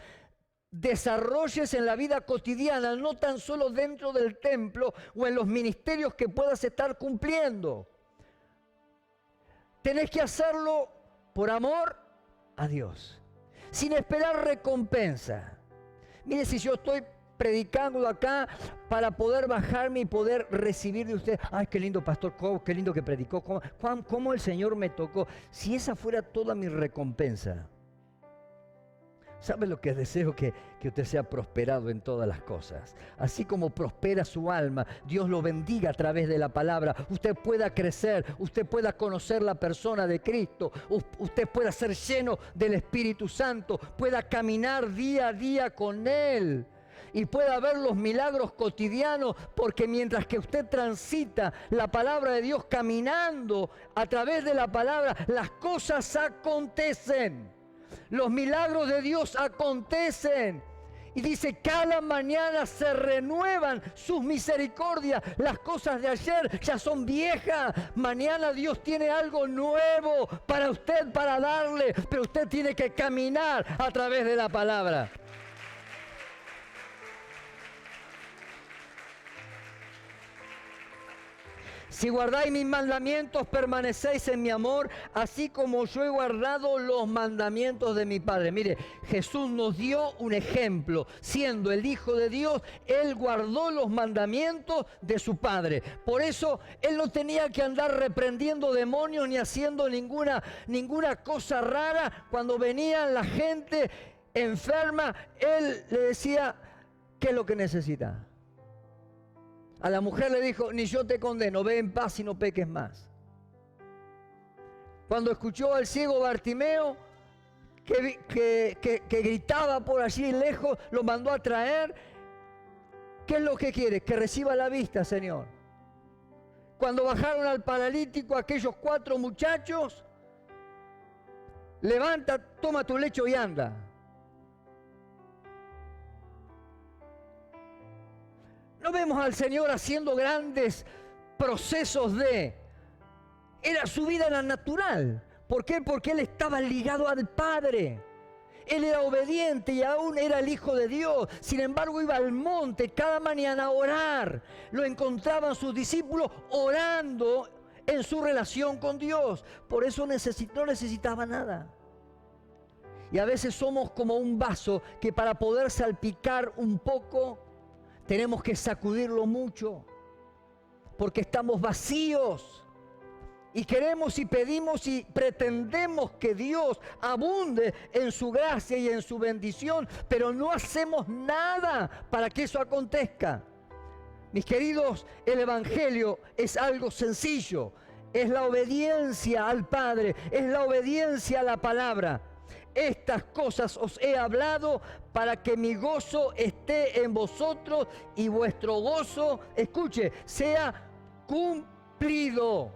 A: desarrolles en la vida cotidiana, no tan solo dentro del templo o en los ministerios que puedas estar cumpliendo. Tenés que hacerlo por amor a Dios, sin esperar recompensa. Mire, si yo estoy predicando acá para poder bajarme y poder recibir de usted, ay, qué lindo pastor, qué lindo que predicó, cómo el Señor me tocó. Si esa fuera toda mi recompensa, ¿sabe lo que deseo? Que usted sea prosperado en todas las cosas. Así como prospera su alma, Dios lo bendiga a través de la palabra. Usted pueda crecer, usted pueda conocer la persona de Cristo, usted pueda ser lleno del Espíritu Santo, pueda caminar día a día con Él. Y pueda ver los milagros cotidianos, porque mientras que usted transita la palabra de Dios caminando a través de la palabra, las cosas acontecen. Los milagros de Dios acontecen. Y dice, cada mañana se renuevan sus misericordias. Las cosas de ayer ya son viejas. Mañana Dios tiene algo nuevo para usted, para darle. Pero usted tiene que caminar a través de la palabra. Si guardáis mis mandamientos, permanecéis en mi amor, así como yo he guardado los mandamientos de mi Padre. Mire, Jesús nos dio un ejemplo. Siendo el Hijo de Dios, Él guardó los mandamientos de su Padre. Por eso, Él no tenía que andar reprendiendo demonios ni haciendo ninguna cosa rara. Cuando venía la gente enferma, Él le decía, ¿qué es lo que necesita? A la mujer le dijo, ni yo te condeno, ve en paz y no peques más. Cuando escuchó al ciego Bartimeo, que gritaba por allí lejos, lo mandó a traer. ¿Qué es lo que quiere? Que reciba la vista, Señor. Cuando bajaron al paralítico aquellos 4 muchachos, levanta, toma tu lecho y anda. No vemos al Señor haciendo grandes procesos Era su vida era natural. ¿Por qué? Porque Él estaba ligado al Padre. Él era obediente y aún era el Hijo de Dios. Sin embargo, iba al monte cada mañana a orar. Lo encontraban sus discípulos orando en su relación con Dios. Por eso no necesitaba nada. Y a veces somos como un vaso que para poder salpicar un poco, tenemos que sacudirlo mucho, porque estamos vacíos y queremos y pedimos y pretendemos que Dios abunde en su gracia y en su bendición, pero no hacemos nada para que eso acontezca. Mis queridos, el Evangelio es algo sencillo, es la obediencia al Padre, es la obediencia a la palabra. Estas cosas os he hablado para que mi gozo esté en vosotros y vuestro gozo, escuche, sea cumplido.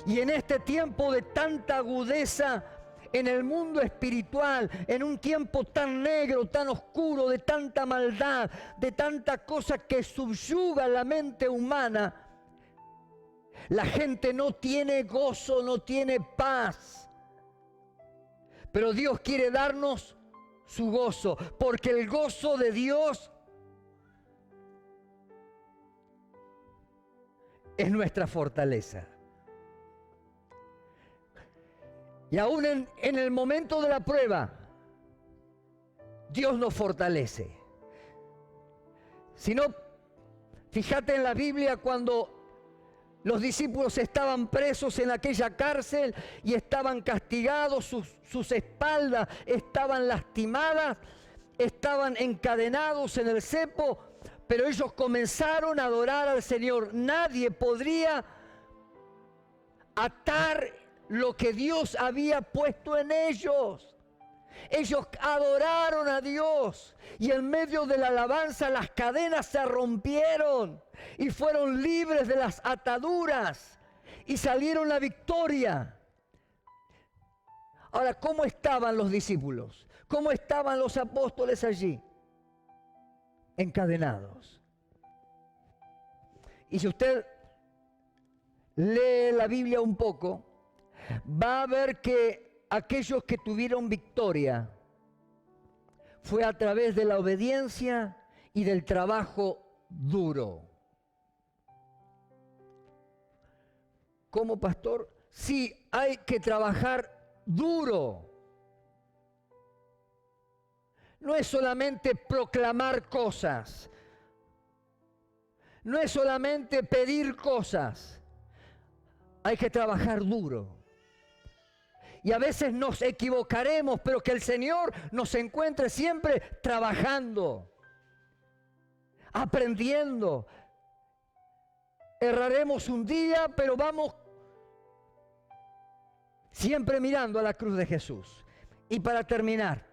A: Y en este tiempo de tanta agudeza en el mundo espiritual, en un tiempo tan negro, tan oscuro, de tanta maldad, de tanta cosa que subyuga la mente humana, la gente no tiene gozo, no tiene paz. Pero Dios quiere darnos su gozo, porque el gozo de Dios es nuestra fortaleza. Y aún en el momento de la prueba, Dios nos fortalece. Si no, fíjate en la Biblia cuando los discípulos estaban presos en aquella cárcel y estaban castigados, sus espaldas estaban lastimadas, estaban encadenados en el cepo, pero ellos comenzaron a adorar al Señor. Nadie podría atar lo que Dios había puesto en ellos. Ellos adoraron a Dios y en medio de la alabanza las cadenas se rompieron y fueron libres de las ataduras y salieron la victoria. Ahora, ¿cómo estaban los discípulos? ¿Cómo estaban los apóstoles allí? Encadenados. Y si usted lee la Biblia un poco, va a ver que aquellos que tuvieron victoria fue a través de la obediencia y del trabajo duro. Como pastor, sí hay que trabajar duro. No es solamente proclamar cosas, no es solamente pedir cosas, hay que trabajar duro. Y a veces nos equivocaremos, pero que el Señor nos encuentre siempre trabajando, aprendiendo. Erraremos un día, pero vamos siempre mirando a la cruz de Jesús. Y para terminar,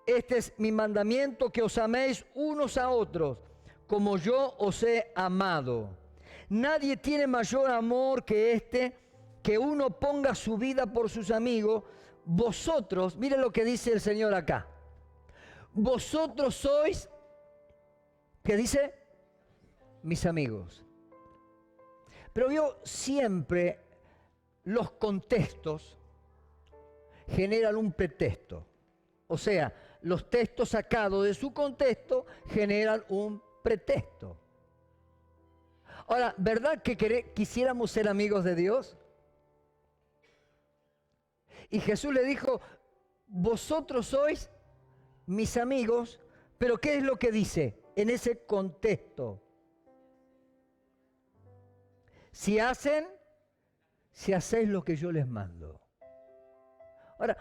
A: este es mi mandamiento, que os améis unos a otros, como yo os he amado. Nadie tiene mayor amor que este, que uno ponga su vida por sus amigos. Vosotros, miren lo que dice el Señor acá. Vosotros sois, ¿qué dice? Mis amigos. Pero yo siempre los contextos generan un pretexto. O sea, los textos sacados de su contexto generan un pretexto. Ahora, ¿verdad que quisiéramos ser amigos de Dios? Y Jesús le dijo, vosotros sois mis amigos, pero ¿qué es lo que dice en ese contexto? Si hacéis lo que yo les mando. Ahora,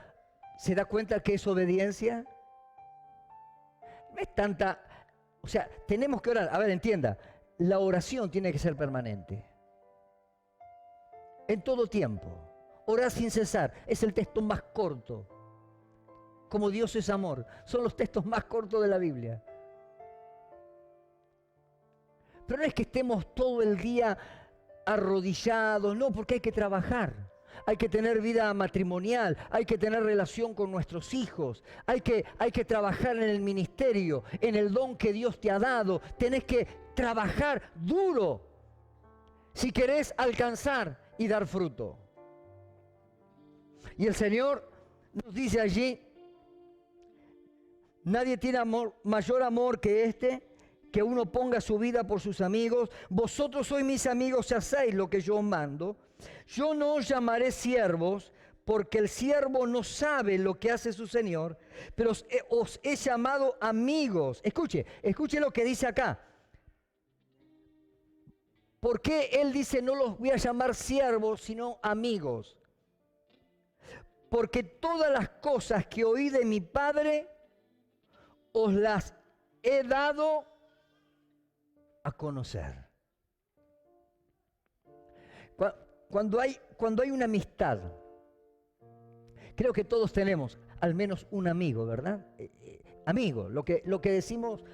A: ¿se da cuenta que es obediencia? No es tanta, o sea, tenemos que orar. A ver, entienda, la oración tiene que ser permanente. En todo tiempo. Orar sin cesar es el texto más corto. Como Dios es amor, son los textos más cortos de la Biblia. Pero no es que estemos todo el día arrodillados, no, porque hay que trabajar. Hay que tener vida matrimonial, hay que tener relación con nuestros hijos, hay que trabajar en el ministerio, en el don que Dios te ha dado. Tenés que trabajar duro si querés alcanzar y dar fruto. Y el Señor nos dice allí, nadie tiene mayor amor que este, que uno ponga su vida por sus amigos. Vosotros sois mis amigos si hacéis lo que yo os mando. Yo no os llamaré siervos, porque el siervo no sabe lo que hace su Señor, pero os he llamado amigos. Escuche lo que dice acá. ¿Por qué Él dice no los voy a llamar siervos, sino amigos? Porque todas las cosas que oí de mi Padre, os las he dado a conocer. Cuando hay una amistad, creo que todos tenemos al menos un amigo, ¿verdad? Amigo, lo que decimos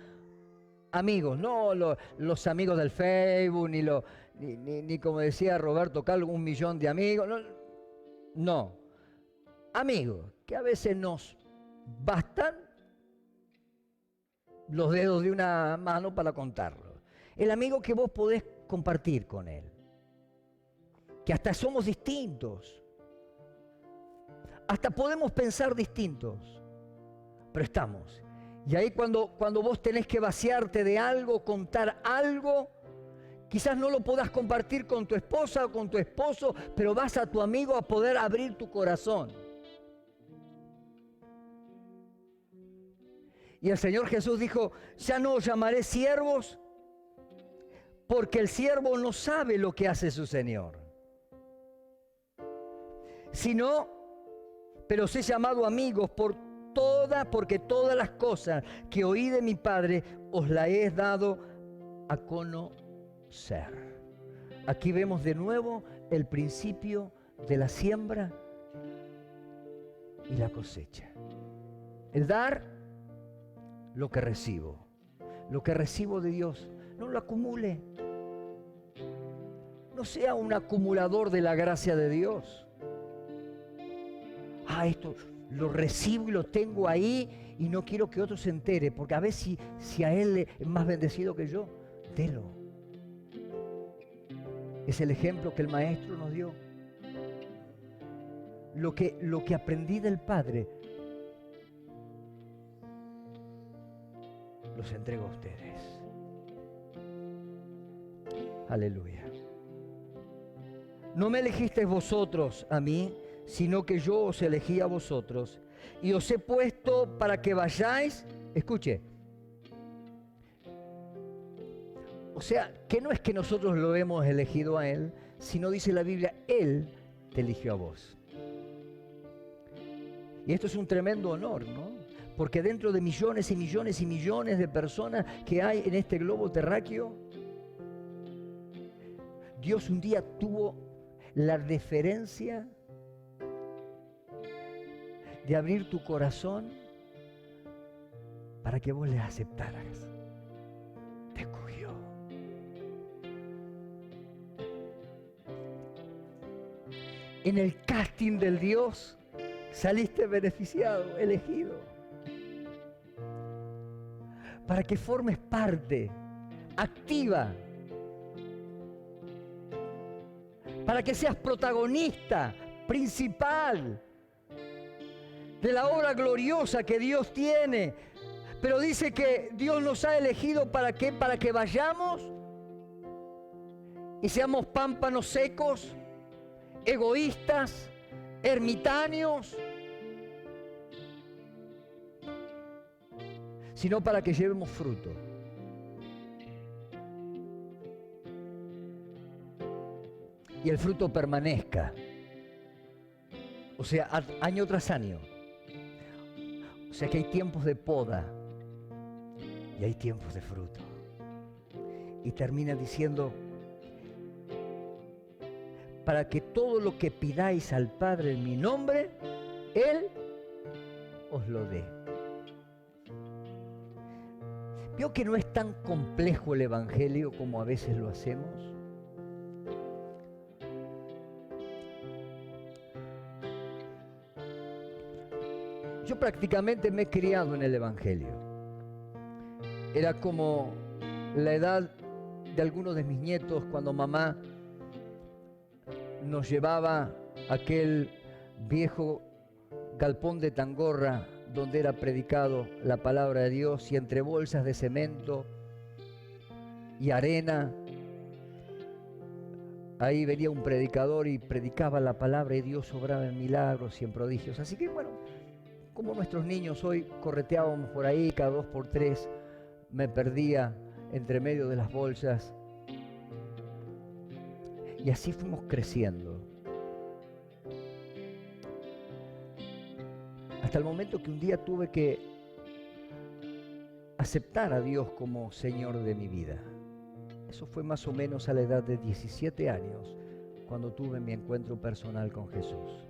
A: amigos, no los amigos del Facebook, ni como decía Roberto Calvo, 1 millón de amigos, no, amigos, que a veces nos bastan los dedos de una mano para contarlo. El amigo que vos podés compartir con él. Que hasta somos distintos. Hasta podemos pensar distintos. Pero estamos. Y ahí cuando vos tenés que vaciarte de algo, contar algo, quizás no lo podás compartir con tu esposa o con tu esposo, pero vas a tu amigo a poder abrir tu corazón. Y el Señor Jesús dijo, ya no os llamaré siervos, porque el siervo no sabe lo que hace su Señor. Sino, pero os he llamado amigos porque todas las cosas que oí de mi Padre os las he dado a conocer. Aquí vemos de nuevo el principio de la siembra y la cosecha. El dar lo que recibo. Lo que recibo de Dios, no lo acumule. No sea un acumulador de la gracia de Dios. Esto lo recibo y lo tengo ahí y no quiero que otro se entere, porque a ver si a él es más bendecido que yo. Delo. Es el ejemplo que el Maestro nos dio. Lo que aprendí del Padre, los entrego a ustedes. Aleluya. No me elegisteis vosotros a mí, sino que yo os elegí a vosotros y os he puesto para que vayáis. Escuche. O sea, que no es que nosotros lo hemos elegido a Él, sino dice la Biblia, Él te eligió a vos. Y esto es un tremendo honor, ¿no? Porque dentro de millones y millones y millones de personas que hay en este globo terráqueo, Dios un día tuvo la deferencia de abrir tu corazón para que vos le aceptaras. Te escogió. En el casting del Dios saliste beneficiado, elegido, para que formes parte activa, para que seas protagonista principal de la obra gloriosa que Dios tiene. Pero dice que Dios nos ha elegido ¿para qué? Para que vayamos y seamos pámpanos secos, egoístas, ermitaños, sino para que llevemos fruto. Y el fruto permanezca. O sea, año tras año. O sea que hay tiempos de poda y hay tiempos de fruto. Y termina diciendo, para que todo lo que pidáis al Padre en mi nombre, Él os lo dé. ¿Vio que no es tan complejo el Evangelio como a veces lo hacemos? Yo prácticamente me he criado en el Evangelio. Era como la edad de algunos de mis nietos cuando mamá nos llevaba a aquel viejo galpón de Tangorra donde era predicado la palabra de Dios, y entre bolsas de cemento y arena, ahí venía un predicador y predicaba la palabra y Dios obraba en milagros y en prodigios. Así que bueno, como nuestros niños hoy correteábamos por ahí, cada 2 por 3 me perdía entre medio de las bolsas. Y así fuimos creciendo. Hasta el momento que un día tuve que aceptar a Dios como Señor de mi vida. Eso fue más o menos a la edad de 17 años, cuando tuve mi encuentro personal con Jesús.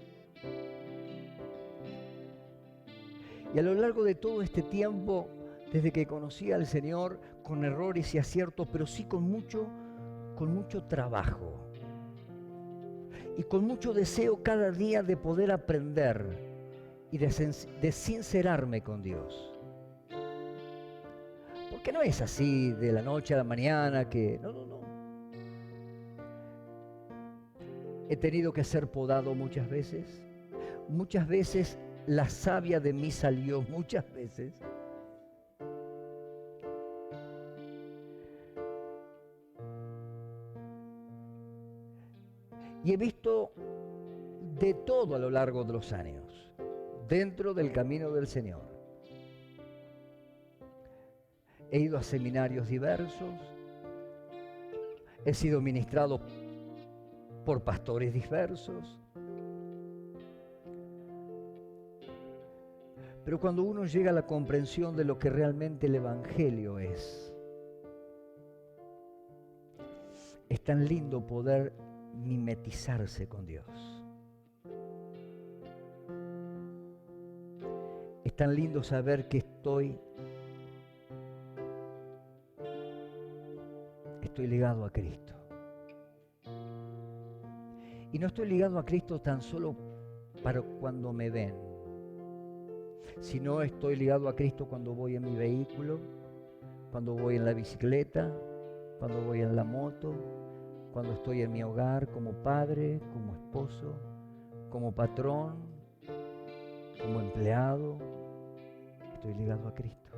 A: Y a lo largo de todo este tiempo, desde que conocí al Señor, con errores y aciertos, pero sí con mucho trabajo. Y con mucho deseo cada día de poder aprender y de sincerarme con Dios. Porque no es así de la noche a la mañana que... No. He tenido que ser podado muchas veces. Muchas veces la savia de mí salió, muchas veces. Y he visto de todo a lo largo de los años, dentro del camino del Señor. he ido a seminarios diversos, he sido ministrado por pastores diversos. Pero cuando uno llega a la comprensión de lo que realmente el Evangelio es tan lindo poder mimetizarse con Dios. Es tan lindo saber que estoy ligado a Cristo. Y no estoy ligado a Cristo tan solo para cuando me ven, sino estoy ligado a Cristo cuando voy en mi vehículo, cuando voy en la bicicleta, cuando voy en la moto, cuando estoy en mi hogar como padre, como esposo, como patrón, como empleado. Estoy ligado a Cristo.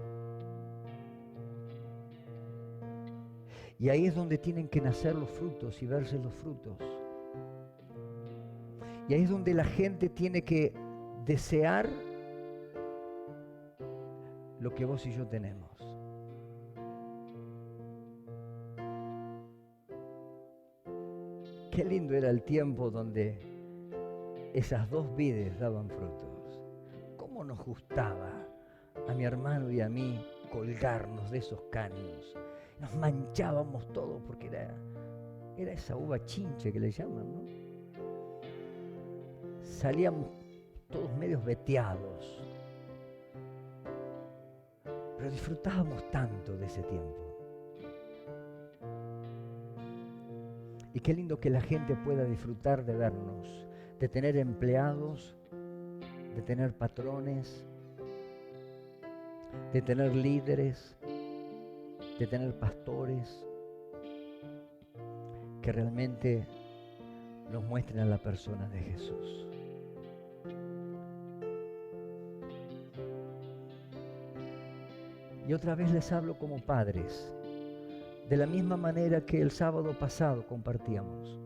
A: Y ahí es donde tienen que nacer los frutos y verse los frutos. Y ahí es donde la gente tiene que desear lo que vos y yo tenemos. Qué lindo era el tiempo donde esas dos vides daban frutos. ¿Cómo nos gustaba a mi hermano y a mí colgarnos de esos caños? Nos manchábamos todos porque era esa uva chinche que le llaman, ¿no? Salíamos todos medios veteados, pero disfrutábamos tanto de ese tiempo. Y qué lindo que la gente pueda disfrutar de vernos, de tener empleados, de tener patrones, de tener líderes, de tener pastores que realmente nos muestren a la persona de Jesús. Y otra vez les hablo como padres, de la misma manera que el sábado pasado compartíamos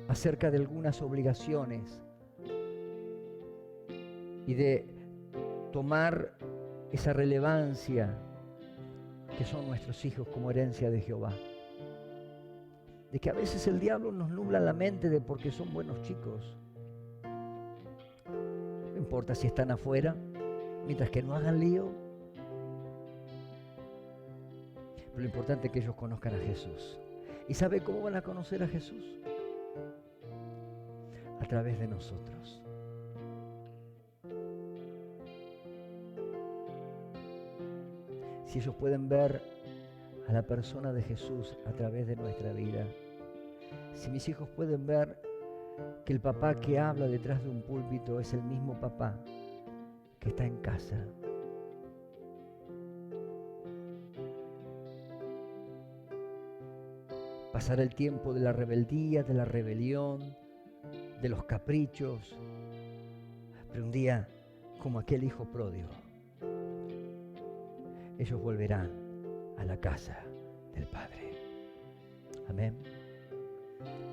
A: acerca de algunas obligaciones y de tomar esa relevancia que son nuestros hijos como herencia de Jehová. De que a veces el diablo nos nubla la mente de porque son buenos chicos. No importa si están afuera, mientras que no hagan lío. Pero lo importante es que ellos conozcan a Jesús. ¿Y sabe cómo van a conocer a Jesús? A través de nosotros. Si ellos pueden ver a la persona de Jesús a través de nuestra vida, si mis hijos pueden ver que el papá que habla detrás de un púlpito es el mismo papá que está en casa, pasar el tiempo de la rebeldía, de la rebelión, de los caprichos, pero un día, como aquel hijo pródigo, ellos volverán a la casa del Padre. Amén.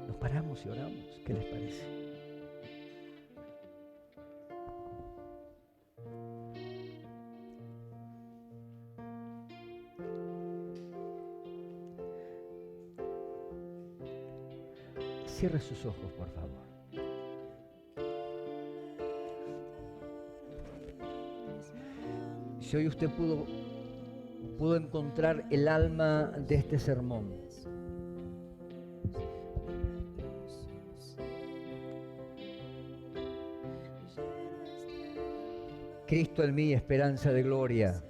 A: Nos paramos y oramos. ¿Qué les parece? Cierre sus ojos, por favor. Si hoy usted pudo encontrar el alma de este sermón, Cristo en mí, esperanza de gloria.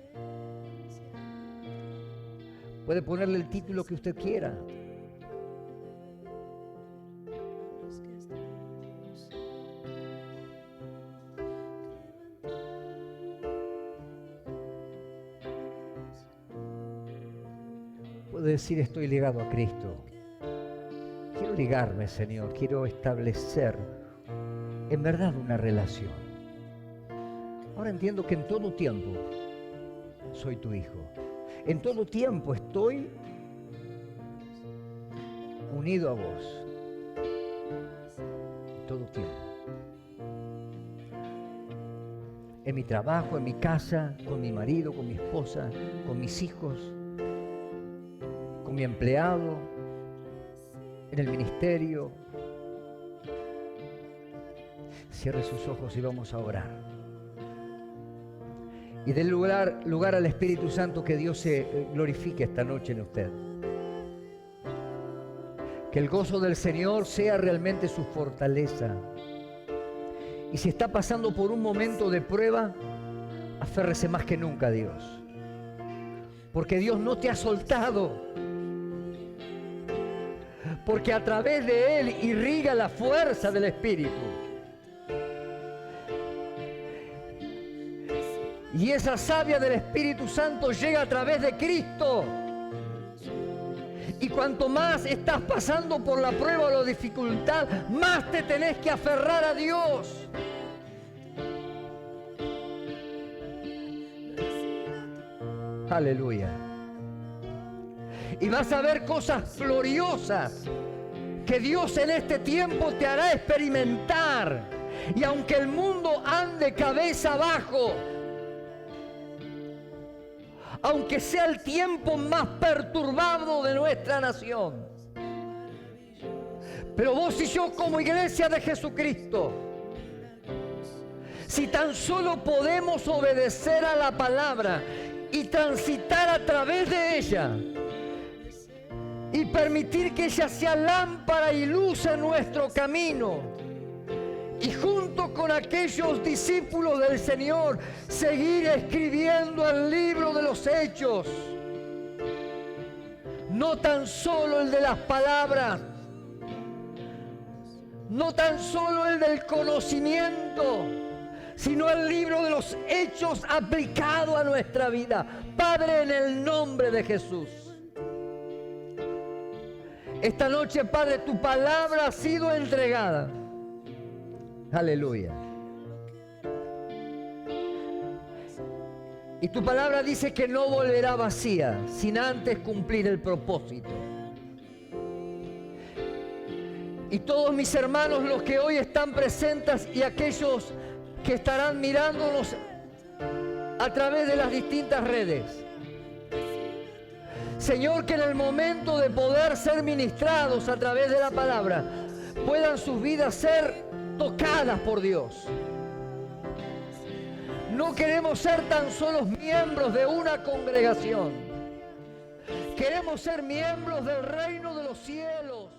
A: Puede ponerle el título que usted quiera. Puede decir: estoy ligado a Cristo. Quiero ligarme, Señor. Quiero establecer en verdad una relación. Ahora entiendo que en todo tiempo soy tu hijo. En todo tiempo estoy unido a vos. En todo tiempo. en mi trabajo, en mi casa, con mi marido, con mi esposa, con mis hijos, con mi empleado, en el ministerio. Cierre sus ojos y vamos a orar. Y den lugar al Espíritu Santo, que Dios se glorifique esta noche en usted. Que el gozo del Señor sea realmente su fortaleza. Y si está pasando por un momento de prueba, aférrese más que nunca a Dios. Porque Dios no te ha soltado. Porque a través de Él irriga la fuerza del Espíritu. Y esa savia del Espíritu Santo llega a través de Cristo. Y cuanto más estás pasando por la prueba o la dificultad, más te tenés que aferrar a Dios. Aleluya. Y vas a ver cosas gloriosas que Dios en este tiempo te hará experimentar. Y aunque el mundo ande cabeza abajo, aunque sea el tiempo más perturbado de nuestra nación, pero vos y yo como iglesia de Jesucristo, si tan solo podemos obedecer a la palabra y transitar a través de ella y permitir que ella sea lámpara y luz en nuestro camino, y junto con aquellos discípulos del Señor seguir escribiendo el libro de los Hechos, no tan solo el de las palabras, no tan solo el del conocimiento, sino el libro de los Hechos aplicado a nuestra vida. Padre, en el nombre de Jesús, esta noche, Padre, tu palabra ha sido entregada. Aleluya. Y tu palabra dice que no volverá vacía sin antes cumplir el propósito. Y todos mis hermanos, los que hoy están presentes y aquellos que estarán mirándonos a través de las distintas redes, Señor, que en el momento de poder ser ministrados a través de la palabra, puedan sus vidas ser tocadas por Dios. No queremos ser tan solo miembros de una congregación. Queremos ser miembros del reino de los cielos.